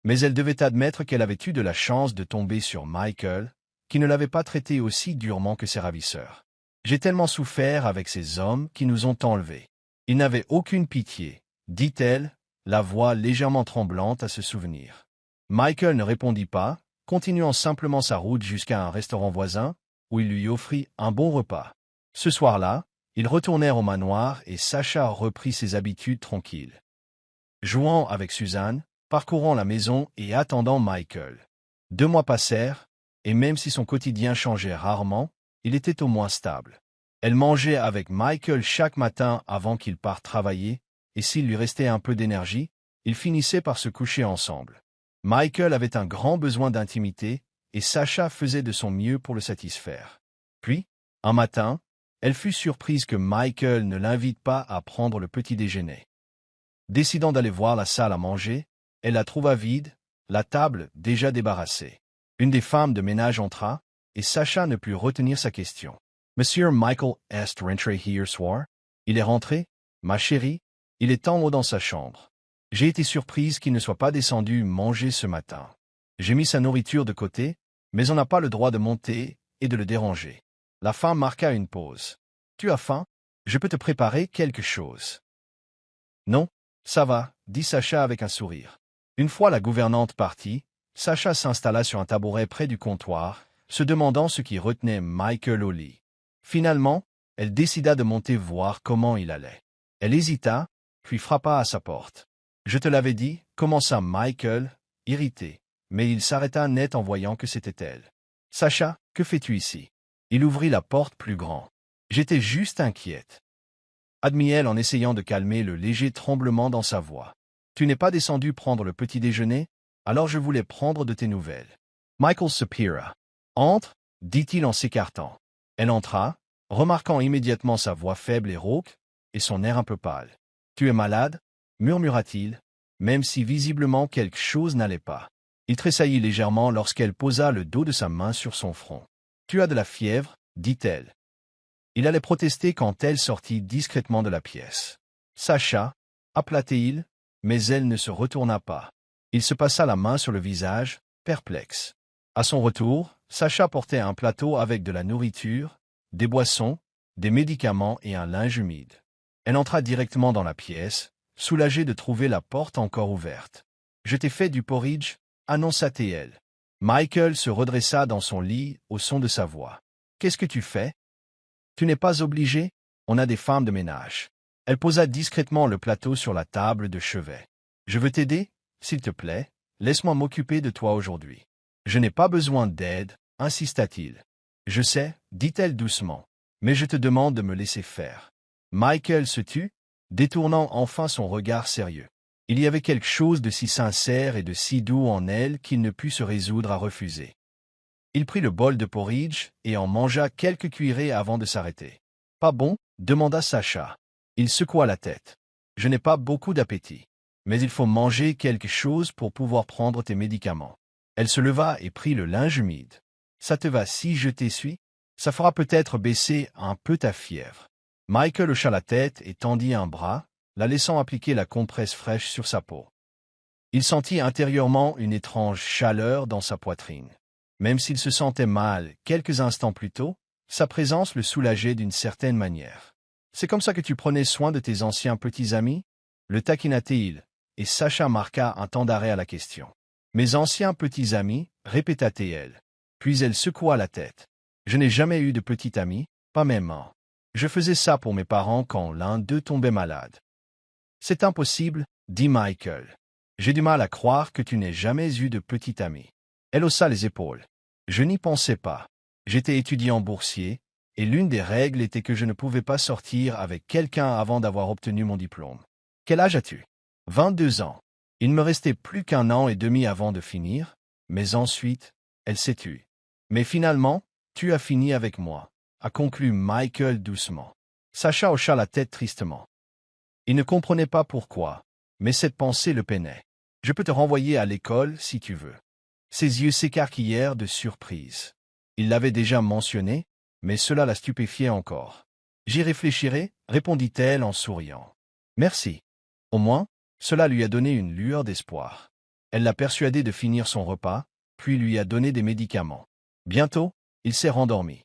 Mais elle devait admettre qu'elle avait eu de la chance de tomber sur Michael, qui ne l'avait pas traité aussi durement que ses ravisseurs. J'ai tellement souffert avec ces hommes qui nous ont enlevés. Ils n'avaient aucune pitié, dit-elle, la voix légèrement tremblante à se souvenir. Michael ne répondit pas, continuant simplement sa route jusqu'à un restaurant voisin, où il lui offrit un bon repas. Ce soir-là, ils retournèrent au manoir et Sacha reprit ses habitudes tranquilles. Jouant avec Suzanne, parcourant la maison et attendant Michael. 2 mois passèrent, et même si son quotidien changeait rarement, il était au moins stable. Elle mangeait avec Michael chaque matin avant qu'il parte travailler, et s'il lui restait un peu d'énergie, ils finissaient par se coucher ensemble. Michael avait un grand besoin d'intimité, et Sacha faisait de son mieux pour le satisfaire. Puis, un matin, elle fut surprise que Michael ne l'invite pas à prendre le petit déjeuner. Décidant d'aller voir la salle à manger, elle la trouva vide, la table déjà débarrassée. Une des femmes de ménage entra, et Sacha ne put retenir sa question. « Monsieur Michael est rentré hier soir? » « Il est rentré, ma chérie, il est en haut dans sa chambre. J'ai été surprise qu'il ne soit pas descendu manger ce matin. J'ai mis sa nourriture de côté, mais on n'a pas le droit de monter et de le déranger. » La femme marqua une pause. « Tu as faim? Je peux te préparer quelque chose. »« Non, ça va, » dit Sacha avec un sourire. Une fois la gouvernante partie, Sacha s'installa sur un tabouret près du comptoir, se demandant ce qui retenait Michael au lit. Finalement, elle décida de monter voir comment il allait. Elle hésita, puis frappa à sa porte. « Je te l'avais dit » commença Michael, irrité, mais il s'arrêta net en voyant que c'était elle. « Sacha, que fais-tu ici ?» Il ouvrit la porte plus grand. « J'étais juste inquiète. » Admit-elle en essayant de calmer le léger tremblement dans sa voix. « Tu n'es pas descendu prendre le petit déjeuner? Alors je voulais prendre de tes nouvelles. » Michael soupira. « Entre, » dit-il en s'écartant. Elle entra, remarquant immédiatement sa voix faible et rauque, et son air un peu pâle. « Tu es malade ?» murmura-t-il, même si visiblement quelque chose n'allait pas. Il tressaillit légèrement lorsqu'elle posa le dos de sa main sur son front. « Tu as de la fièvre ?» dit-elle. Il allait protester quand elle sortit discrètement de la pièce. « Sacha » appela-t-il, mais elle ne se retourna pas. Il se passa la main sur le visage, perplexe. À son retour, Sacha portait un plateau avec de la nourriture, des boissons, des médicaments et un linge humide. Elle entra directement dans la pièce, soulagée de trouver la porte encore ouverte. « Je t'ai fait du porridge » annonça-t-elle. Michael se redressa dans son lit au son de sa voix. « Qu'est-ce que tu fais? »« Tu n'es pas obligé, on a des femmes de ménage. » Elle posa discrètement le plateau sur la table de chevet. « Je veux t'aider, s'il te plaît, laisse-moi m'occuper de toi aujourd'hui. »« Je n'ai pas besoin d'aide, » insista-t-il. « Je sais, dit-elle doucement, mais je te demande de me laisser faire. » Michael se tut, détournant enfin son regard sérieux. Il y avait quelque chose de si sincère et de si doux en elle qu'il ne put se résoudre à refuser. Il prit le bol de porridge et en mangea quelques cuillerées avant de s'arrêter. « Pas bon ?» demanda Sacha. Il secoua la tête. « Je n'ai pas beaucoup d'appétit. Mais il faut manger quelque chose pour pouvoir prendre tes médicaments. » Elle se leva et prit le linge humide. « Ça te va si je t'essuie? Ça fera peut-être baisser un peu ta fièvre. » Michael hocha la tête et tendit un bras, la laissant appliquer la compresse fraîche sur sa peau. Il sentit intérieurement une étrange chaleur dans sa poitrine. Même s'il se sentait mal quelques instants plus tôt, sa présence le soulageait d'une certaine manière. « C'est comme ça que tu prenais soin de tes anciens petits amis ?» le taquina-t-il, et Sacha marqua un temps d'arrêt à la question. « Mes anciens petits amis, répéta-t-elle. Puis elle secoua la tête. « Je n'ai jamais eu de petit ami, pas même un. Je faisais ça pour mes parents quand l'un d'eux tombait malade. »« C'est impossible, » dit Michael. « J'ai du mal à croire que tu n'aies jamais eu de petit ami. » Elle haussa les épaules. « Je n'y pensais pas. J'étais étudiant boursier, et l'une des règles était que je ne pouvais pas sortir avec quelqu'un avant d'avoir obtenu mon diplôme. Quel âge as-tu? 22 ans. Il ne me restait plus qu'un an et demi avant de finir, mais ensuite, elle s'est tue. Mais finalement, tu as fini avec moi, a conclu Michael doucement. Sacha hocha la tête tristement. Il ne comprenait pas pourquoi, mais cette pensée le peinait. Je peux te renvoyer à l'école si tu veux. Ses yeux s'écarquillèrent de surprise. Il l'avait déjà mentionné, mais cela la stupéfiait encore. J'y réfléchirai, répondit-elle en souriant. Merci. Au moins, cela lui a donné une lueur d'espoir. Elle l'a persuadé de finir son repas, puis lui a donné des médicaments. Bientôt, il s'est rendormi.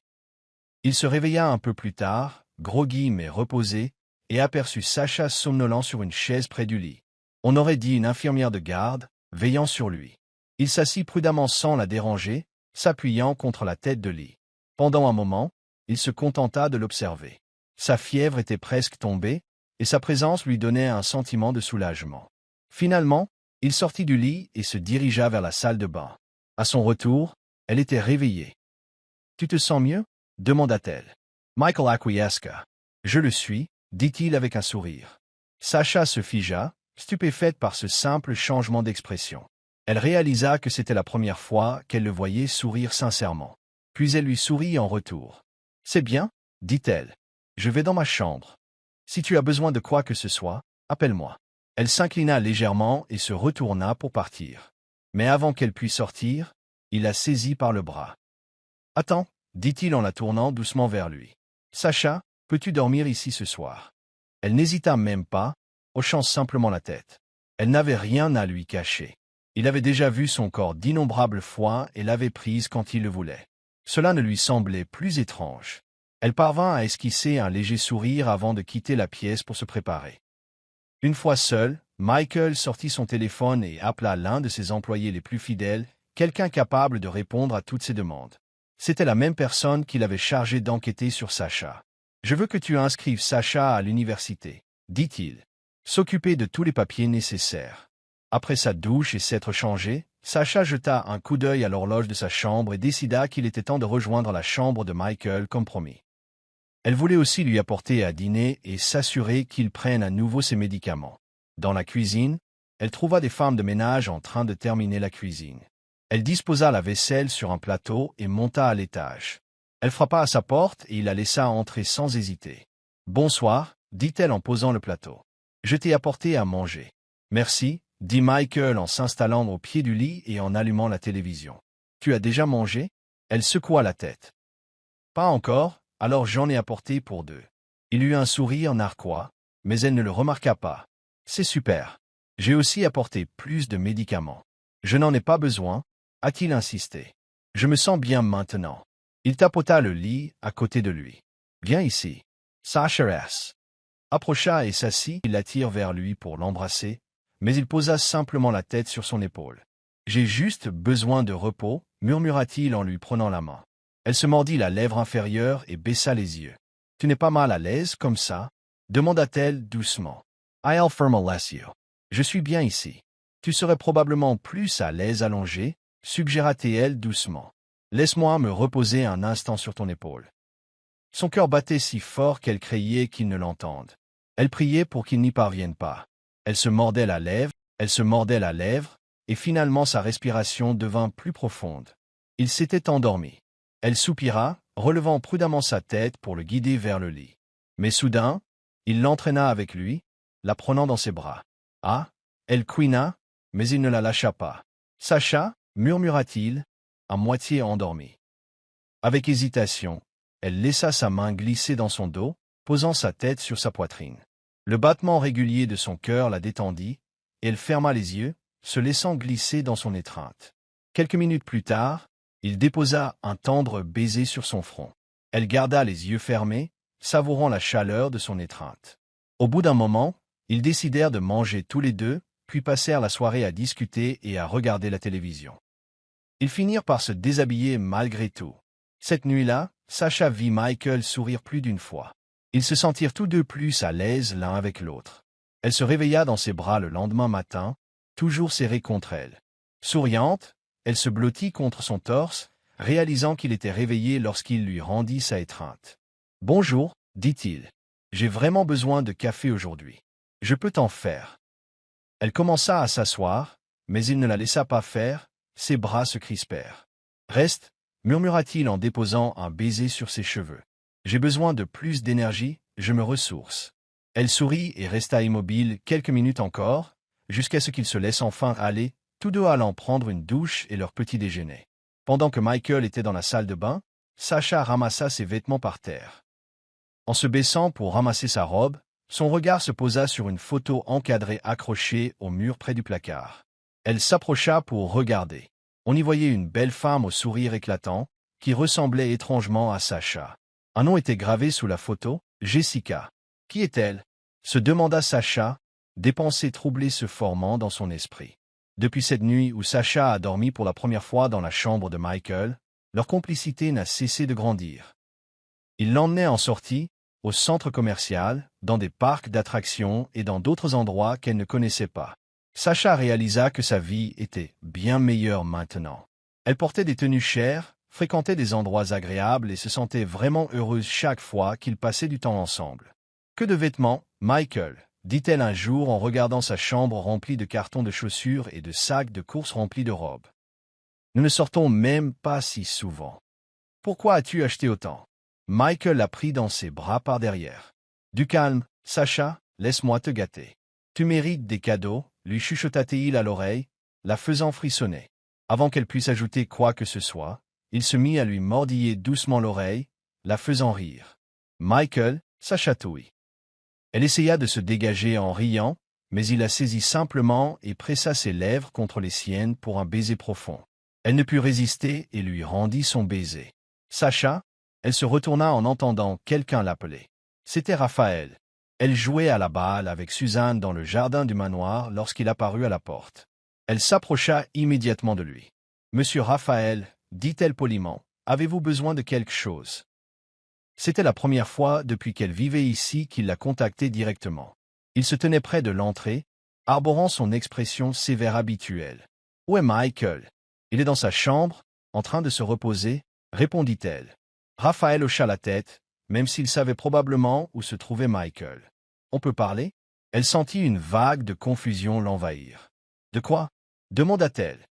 Il se réveilla un peu plus tard, groggy mais reposé, et aperçut Sacha somnolent sur une chaise près du lit. On aurait dit une infirmière de garde, veillant sur lui. Il s'assit prudemment sans la déranger, s'appuyant contre la tête de lit. Pendant un moment, il se contenta de l'observer. Sa fièvre était presque tombée, et sa présence lui donnait un sentiment de soulagement. Finalement, il sortit du lit et se dirigea vers la salle de bain. À son retour, elle était réveillée. « Tu te sens mieux ?» demanda-t-elle. Michael acquiesça. « Je le suis », dit-il avec un sourire. Sacha se figea, stupéfaite par ce simple changement d'expression. Elle réalisa que c'était la première fois qu'elle le voyait sourire sincèrement. Puis elle lui sourit en retour. « C'est bien, » dit-elle. « Je vais dans ma chambre. Si tu as besoin de quoi que ce soit, appelle-moi. » Elle s'inclina légèrement et se retourna pour partir. Mais avant qu'elle puisse sortir, il la saisit par le bras. « Attends, » dit-il en la tournant doucement vers lui. « Sacha, peux-tu dormir ici ce soir ?» Elle n'hésita même pas, hochant simplement la tête. Elle n'avait rien à lui cacher. Il avait déjà vu son corps d'innombrables fois et l'avait prise quand il le voulait. Cela ne lui semblait plus étrange. Elle parvint à esquisser un léger sourire avant de quitter la pièce pour se préparer. Une fois seul, Michael sortit son téléphone et appela l'un de ses employés les plus fidèles, quelqu'un capable de répondre à toutes ses demandes. C'était la même personne qui l'avait chargé d'enquêter sur Sacha. « Je veux que tu inscrives Sacha à l'université, » dit-il. « S'occuper de tous les papiers nécessaires. » Après sa douche et s'être changé, Sacha jeta un coup d'œil à l'horloge de sa chambre et décida qu'il était temps de rejoindre la chambre de Michael comme promis. Elle voulait aussi lui apporter à dîner et s'assurer qu'il prenne à nouveau ses médicaments. Dans la cuisine, elle trouva des femmes de ménage en train de terminer la cuisine. Elle disposa la vaisselle sur un plateau et monta à l'étage. Elle frappa à sa porte et il la laissa entrer sans hésiter. « Bonsoir, » dit-elle en posant le plateau. « Je t'ai apporté à manger. »« Merci, » dit Michael en s'installant au pied du lit et en allumant la télévision. « Tu as déjà mangé ?» Elle secoua la tête. « Pas encore, alors j'en ai apporté pour deux. » Il eut un sourire narquois, mais elle ne le remarqua pas. « C'est super. J'ai aussi apporté plus de médicaments. »« Je n'en ai pas besoin, » a-t-il insisté. « Je me sens bien maintenant. » Il tapota le lit à côté de lui. « Viens ici. » Sacha S. approcha et s'assit. Il l'attire vers lui pour l'embrasser, mais il posa simplement la tête sur son épaule. « J'ai juste besoin de repos, » murmura-t-il en lui prenant la main. Elle se mordit la lèvre inférieure et baissa les yeux. « Tu n'es pas mal à l'aise comme ça ?» demanda-t-elle doucement. « I'll firmless you. Je suis bien ici. Tu serais probablement plus à l'aise allongé, suggéra-t-elle doucement. « Laisse-moi me reposer un instant sur ton épaule. » Son cœur battait si fort qu'elle craignait qu'il ne l'entende. Elle priait pour qu'il n'y parvienne pas. Elle se mordait la lèvre, et finalement sa respiration devint plus profonde. Il s'était endormi. Elle soupira, relevant prudemment sa tête pour le guider vers le lit. Mais soudain, il l'entraîna avec lui, la prenant dans ses bras. Ah! Elle couina, mais il ne la lâcha pas. Sacha, murmura-t-il, à moitié endormi. Avec hésitation, elle laissa sa main glisser dans son dos, posant sa tête sur sa poitrine. Le battement régulier de son cœur la détendit, et elle ferma les yeux, se laissant glisser dans son étreinte. Quelques minutes plus tard, il déposa un tendre baiser sur son front. Elle garda les yeux fermés, savourant la chaleur de son étreinte. Au bout d'un moment, ils décidèrent de manger tous les deux, puis passèrent la soirée à discuter et à regarder la télévision. Ils finirent par se déshabiller malgré tout. Cette nuit-là, Sacha vit Michael sourire plus d'une fois. Ils se sentirent tous deux plus à l'aise l'un avec l'autre. Elle se réveilla dans ses bras le lendemain matin, toujours serré contre elle. Souriante, elle se blottit contre son torse, réalisant qu'il était réveillé lorsqu'il lui rendit sa étreinte. « Bonjour, dit-il. J'ai vraiment besoin de café aujourd'hui. Je peux t'en faire. » Elle commença à s'asseoir, mais il ne la laissa pas faire, ses bras se crispèrent. « Reste, murmura-t-il en déposant un baiser sur ses cheveux. J'ai besoin de plus d'énergie, je me ressource. Elle sourit et resta immobile quelques minutes encore, jusqu'à ce qu'ils se laissent enfin aller, tous deux allant prendre une douche et leur petit déjeuner. Pendant que Michael était dans la salle de bain, Sacha ramassa ses vêtements par terre. En se baissant pour ramasser sa robe, son regard se posa sur une photo encadrée accrochée au mur près du placard. Elle s'approcha pour regarder. On y voyait une belle femme au sourire éclatant, qui ressemblait étrangement à Sacha. Un nom était gravé sous la photo, Jessica. Qui est-elle? Se demanda Sacha, des pensées troublées se formant dans son esprit. Depuis cette nuit où Sacha a dormi pour la première fois dans la chambre de Michael, leur complicité n'a cessé de grandir. Il l'emmenait en sortie, au centre commercial, dans des parcs d'attractions et dans d'autres endroits qu'elle ne connaissait pas. Sacha réalisa que sa vie était bien meilleure maintenant. Elle portait des tenues chères, fréquentait des endroits agréables et se sentait vraiment heureuse chaque fois qu'ils passaient du temps ensemble. « Que de vêtements, Michael !» dit-elle un jour en regardant sa chambre remplie de cartons de chaussures et de sacs de course remplis de robes. « Nous ne sortons même pas si souvent. Pourquoi as-tu acheté autant ?» Michael la prit dans ses bras par derrière. « Du calme, Sacha, laisse-moi te gâter. Tu mérites des cadeaux, lui chuchota-t-il à l'oreille, la faisant frissonner. Avant qu'elle puisse ajouter quoi que ce soit, il se mit à lui mordiller doucement l'oreille, la faisant rire. Michael, sa chatouille. Elle essaya de se dégager en riant, mais il la saisit simplement et pressa ses lèvres contre les siennes pour un baiser profond. Elle ne put résister et lui rendit son baiser. Sacha, elle se retourna en entendant quelqu'un l'appeler. C'était Raphaël. Elle jouait à la balle avec Suzanne dans le jardin du manoir lorsqu'il apparut à la porte. Elle s'approcha immédiatement de lui. « Monsieur Raphaël, dit-elle poliment, avez-vous besoin de quelque chose ?» C'était la première fois depuis qu'elle vivait ici qu'il la contactait directement. Il se tenait près de l'entrée, arborant son expression sévère habituelle. « Où est Michael? Il est dans sa chambre, en train de se reposer, répondit-elle. Raphaël hocha la tête, même s'il savait probablement où se trouvait Michael. « On peut parler ?» Elle sentit une vague de confusion l'envahir. « De quoi ?» demanda-t-elle.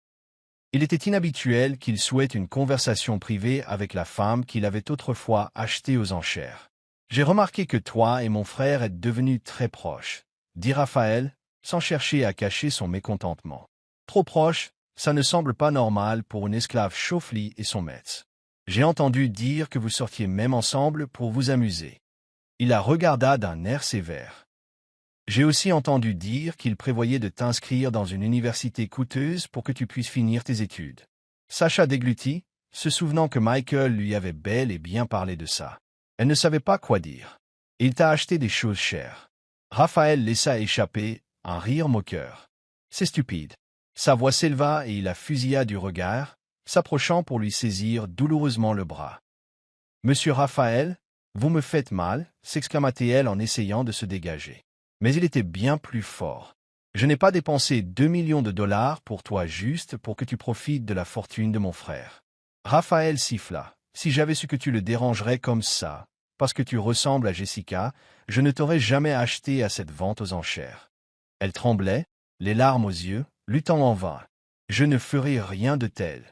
Il était inhabituel qu'il souhaite une conversation privée avec la femme qu'il avait autrefois achetée aux enchères. « J'ai remarqué que toi et mon frère êtes devenus très proches, » dit Raphaël, sans chercher à cacher son mécontentement. « Trop proches, ça ne semble pas normal pour une esclave Chauffly et son maître. J'ai entendu dire que vous sortiez même ensemble pour vous amuser. » Il la regarda d'un air sévère. « J'ai aussi entendu dire qu'il prévoyait de t'inscrire dans une université coûteuse pour que tu puisses finir tes études. » Sacha déglutit, se souvenant que Michael lui avait bel et bien parlé de ça. Elle ne savait pas quoi dire. « Il t'a acheté des choses chères. » Raphaël laissa échapper un rire moqueur. « C'est stupide. » Sa voix s'éleva et il la fusilla du regard, s'approchant pour lui saisir douloureusement le bras. « Monsieur Raphaël, vous me faites mal, s'exclama-t-elle en essayant de se dégager. Mais il était bien plus fort. Je n'ai pas dépensé 2 millions de dollars pour toi juste pour que tu profites de la fortune de mon frère. Raphaël siffla. Si j'avais su que tu le dérangerais comme ça, parce que tu ressembles à Jessica, je ne t'aurais jamais acheté à cette vente aux enchères. Elle tremblait, les larmes aux yeux, luttant en vain. Je ne ferai rien de tel.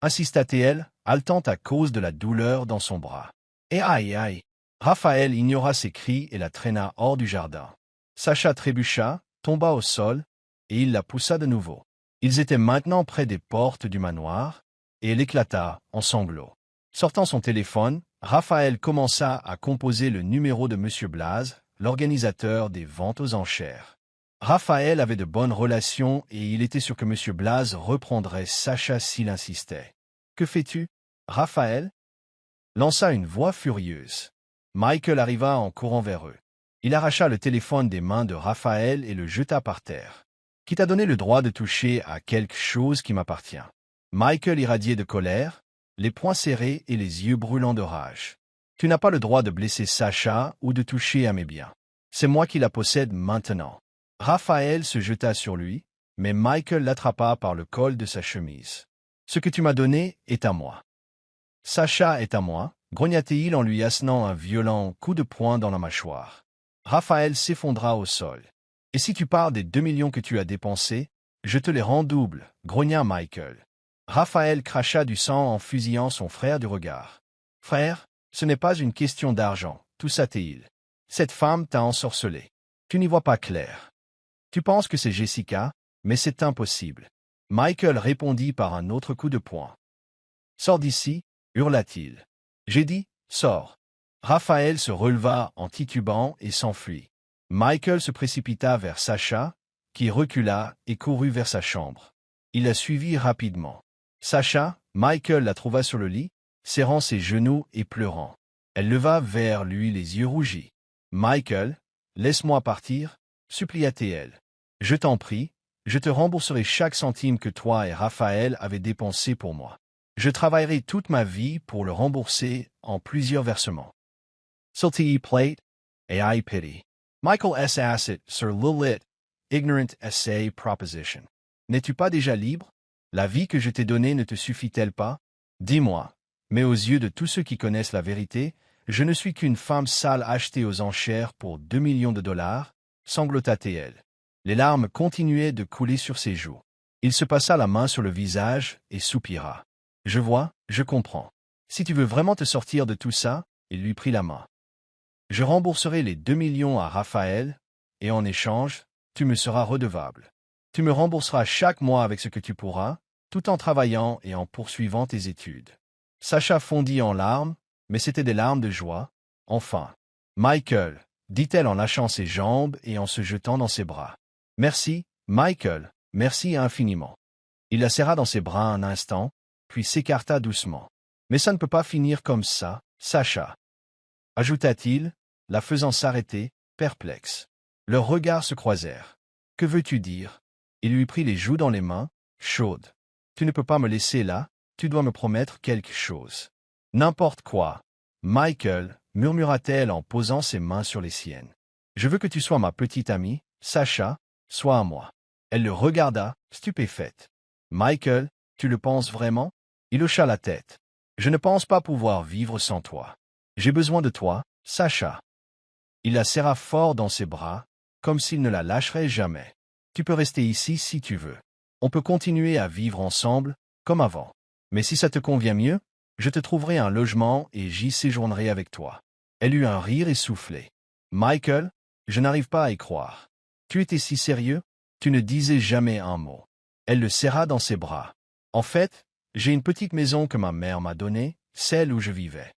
Insista-t-elle, haletant à cause de la douleur dans son bras. Et aïe aïe! Raphaël ignora ses cris et la traîna hors du jardin. Sacha trébucha, tomba au sol, et il la poussa de nouveau. Ils étaient maintenant près des portes du manoir, et elle éclata en sanglots. Sortant son téléphone, Raphaël commença à composer le numéro de M. Blaze, l'organisateur des ventes aux enchères. Raphaël avait de bonnes relations et il était sûr que M. Blaze reprendrait Sacha s'il insistait. « Que fais-tu, Raphaël » lança une voix furieuse. Michael arriva en courant vers eux. Il arracha le téléphone des mains de Raphaël et le jeta par terre. « Qui t'a donné le droit de toucher à quelque chose qui m'appartient » Michael irradiait de colère, les poings serrés et les yeux brûlants de rage. « Tu n'as pas le droit de blesser Sacha ou de toucher à mes biens. C'est moi qui la possède maintenant. » Raphaël se jeta sur lui, mais Michael l'attrapa par le col de sa chemise. « Ce que tu m'as donné est à moi. »« Sacha est à moi » grogna-t-il en lui assenant un violent coup de poing dans la mâchoire. Raphaël s'effondra au sol. « Et si tu parles des 2 millions que tu as dépensés, je te les rends double, grogna Michael. Raphaël cracha du sang en fusillant son frère du regard. « Frère, ce n'est pas une question d'argent, toussa-t-il. Cette femme t'a ensorcelé. Tu n'y vois pas clair. Tu penses que c'est Jessica, mais c'est impossible. » Michael répondit par un autre coup de poing. « Sors d'ici, hurla-t-il. J'ai dit, sors. » Raphaël se releva en titubant et s'enfuit. Michael se précipita vers Sacha, qui recula et courut vers sa chambre. Il la suivit rapidement. Sacha, Michael la trouva sur le lit, serrant ses genoux et pleurant. Elle leva vers lui les yeux rougis. « Michael, laisse-moi partir, supplia-t-elle. Je t'en prie, je te rembourserai chaque centime que toi et Raphaël avez dépensé pour moi. Je travaillerai toute ma vie pour le rembourser en plusieurs versements. S'il te plaît, ai pity. Michael S. Asset sur Lilith, ignorant essay proposition. N'es-tu pas déjà libre? La vie que je t'ai donnée ne te suffit-elle pas? Dis-moi, mais aux yeux de tous ceux qui connaissent la vérité, je ne suis qu'une femme sale achetée aux enchères pour 2 millions de dollars, sanglota-t-elle. Les larmes continuaient de couler sur ses joues. Il se passa la main sur le visage et soupira. Je vois, je comprends. Si tu veux vraiment te sortir de tout ça, il lui prit la main. Je rembourserai les 2 millions à Raphaël, et en échange, tu me seras redevable. Tu me rembourseras chaque mois avec ce que tu pourras, tout en travaillant et en poursuivant tes études. Sacha fondit en larmes, mais c'étaient des larmes de joie. Enfin. Michael, dit-elle en lâchant ses jambes et en se jetant dans ses bras. Merci, Michael, merci infiniment. Il la serra dans ses bras un instant, puis s'écarta doucement. Mais ça ne peut pas finir comme ça, Sacha, ajouta-t-il, la faisant s'arrêter, perplexe. Leurs regards se croisèrent. Que veux-tu dire? Il lui prit les joues dans les mains, chaudes. Tu ne peux pas me laisser là, tu dois me promettre quelque chose. N'importe quoi. Michael, murmura-t-elle en posant ses mains sur les siennes. Je veux que tu sois ma petite amie, Sacha, sois à moi. Elle le regarda, stupéfaite. Michael, tu le penses vraiment? Il hocha la tête. Je ne pense pas pouvoir vivre sans toi. J'ai besoin de toi, Sacha. Il la serra fort dans ses bras, comme s'il ne la lâcherait jamais. Tu peux rester ici si tu veux. On peut continuer à vivre ensemble, comme avant. Mais si ça te convient mieux, je te trouverai un logement et j'y séjournerai avec toi. Elle eut un rire essoufflé. Michael, je n'arrive pas à y croire. Tu étais si sérieux, tu ne disais jamais un mot. Elle le serra dans ses bras. En fait, j'ai une petite maison que ma mère m'a donnée, celle où je vivais.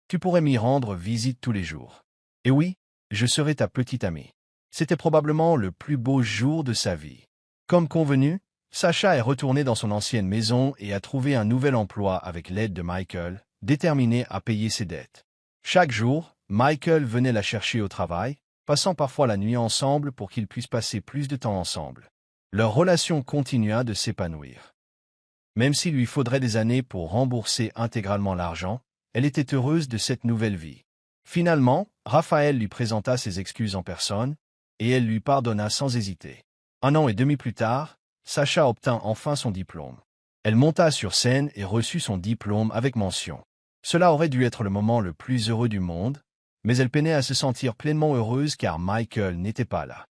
Tu pourrais m'y rendre visite tous les jours. Et oui, je serai ta petite amie. C'était probablement le plus beau jour de sa vie. Comme convenu, Sacha est retournée dans son ancienne maison et a trouvé un nouvel emploi avec l'aide de Michael, déterminé à payer ses dettes. Chaque jour, Michael venait la chercher au travail, passant parfois la nuit ensemble pour qu'ils puissent passer plus de temps ensemble. Leur relation continua de s'épanouir. Même s'il lui faudrait des années pour rembourser intégralement l'argent, elle était heureuse de cette nouvelle vie. Finalement, Raphaël lui présenta ses excuses en personne, et elle lui pardonna sans hésiter. 1 an et demi plus tard, Sacha obtint enfin son diplôme. Elle monta sur scène et reçut son diplôme avec mention. Cela aurait dû être le moment le plus heureux du monde, mais elle peinait à se sentir pleinement heureuse car Michael n'était pas là.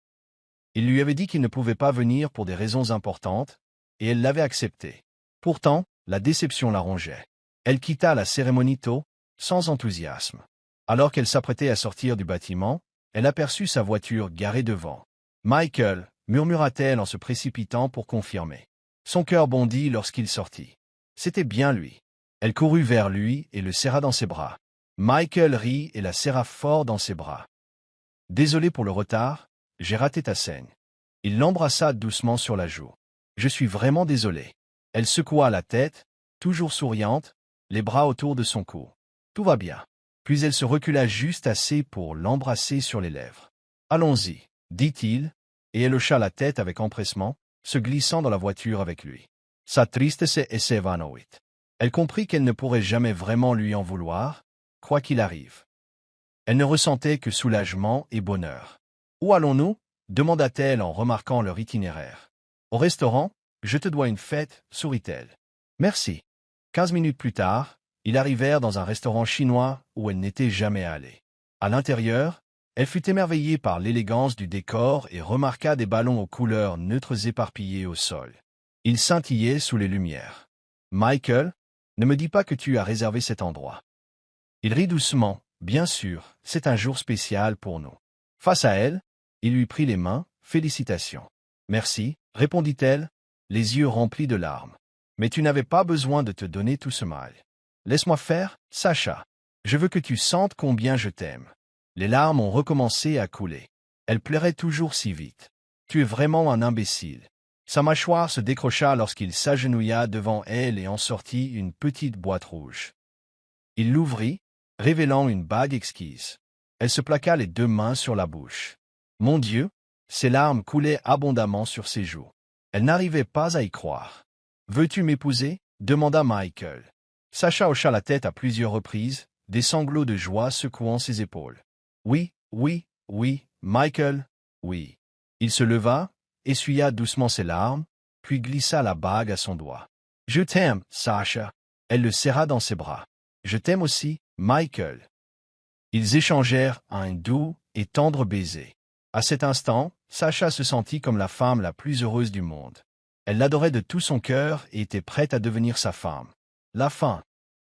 Il lui avait dit qu'il ne pouvait pas venir pour des raisons importantes, et elle l'avait accepté. Pourtant, la déception la rongeait. Elle quitta la cérémonie tôt, sans enthousiasme. Alors qu'elle s'apprêtait à sortir du bâtiment, elle aperçut sa voiture garée devant. « Michael » murmura-t-elle en se précipitant pour confirmer. Son cœur bondit lorsqu'il sortit. C'était bien lui. Elle courut vers lui et le serra dans ses bras. Michael rit et la serra fort dans ses bras. « Désolé pour le retard, j'ai raté ta scène. » Il l'embrassa doucement sur la joue. « Je suis vraiment désolé. » Elle secoua la tête, toujours souriante, les bras autour de son cou. « Tout va bien. » Puis elle se recula juste assez pour l'embrasser sur les lèvres. « Allons-y, » dit-il, et elle hocha la tête avec empressement, se glissant dans la voiture avec lui. Sa tristesse s'évanouit. Elle comprit qu'elle ne pourrait jamais vraiment lui en vouloir, quoi qu'il arrive. Elle ne ressentait que soulagement et bonheur. « Où allons-nous » demanda-t-elle en remarquant leur itinéraire. « Au restaurant, je te dois une fête, sourit-elle. « Merci. » 15 minutes plus tard, ils arrivèrent dans un restaurant chinois où elle n'était jamais allée. À l'intérieur, elle fut émerveillée par l'élégance du décor et remarqua des ballons aux couleurs neutres éparpillés au sol. Ils scintillaient sous les lumières. « Michael, ne me dis pas que tu as réservé cet endroit. » Il rit doucement. « Bien sûr, c'est un jour spécial pour nous. » Face à elle, il lui prit les mains. « Félicitations. »« Merci, » répondit-elle, les yeux remplis de larmes. « Mais tu n'avais pas besoin de te donner tout ce mal. Laisse-moi faire, Sacha. Je veux que tu sentes combien je t'aime. » Les larmes ont recommencé à couler. Elle pleurait toujours si vite. « Tu es vraiment un imbécile. » Sa mâchoire se décrocha lorsqu'il s'agenouilla devant elle et en sortit une petite boîte rouge. Il l'ouvrit, révélant une bague exquise. Elle se plaqua les deux mains sur la bouche. Mon Dieu, ses larmes coulaient abondamment sur ses joues. Elle n'arrivait pas à y croire. « Veux-tu m'épouser » demanda Michael. Sacha hocha la tête à plusieurs reprises, des sanglots de joie secouant ses épaules. « Oui, oui, oui, Michael, oui. » Il se leva, essuya doucement ses larmes, puis glissa la bague à son doigt. « Je t'aime, Sacha. » Elle le serra dans ses bras. « Je t'aime aussi, Michael. » Ils échangèrent un doux et tendre baiser. À cet instant, Sacha se sentit comme la femme la plus heureuse du monde. Elle l'adorait de tout son cœur et était prête à devenir sa femme. La fin.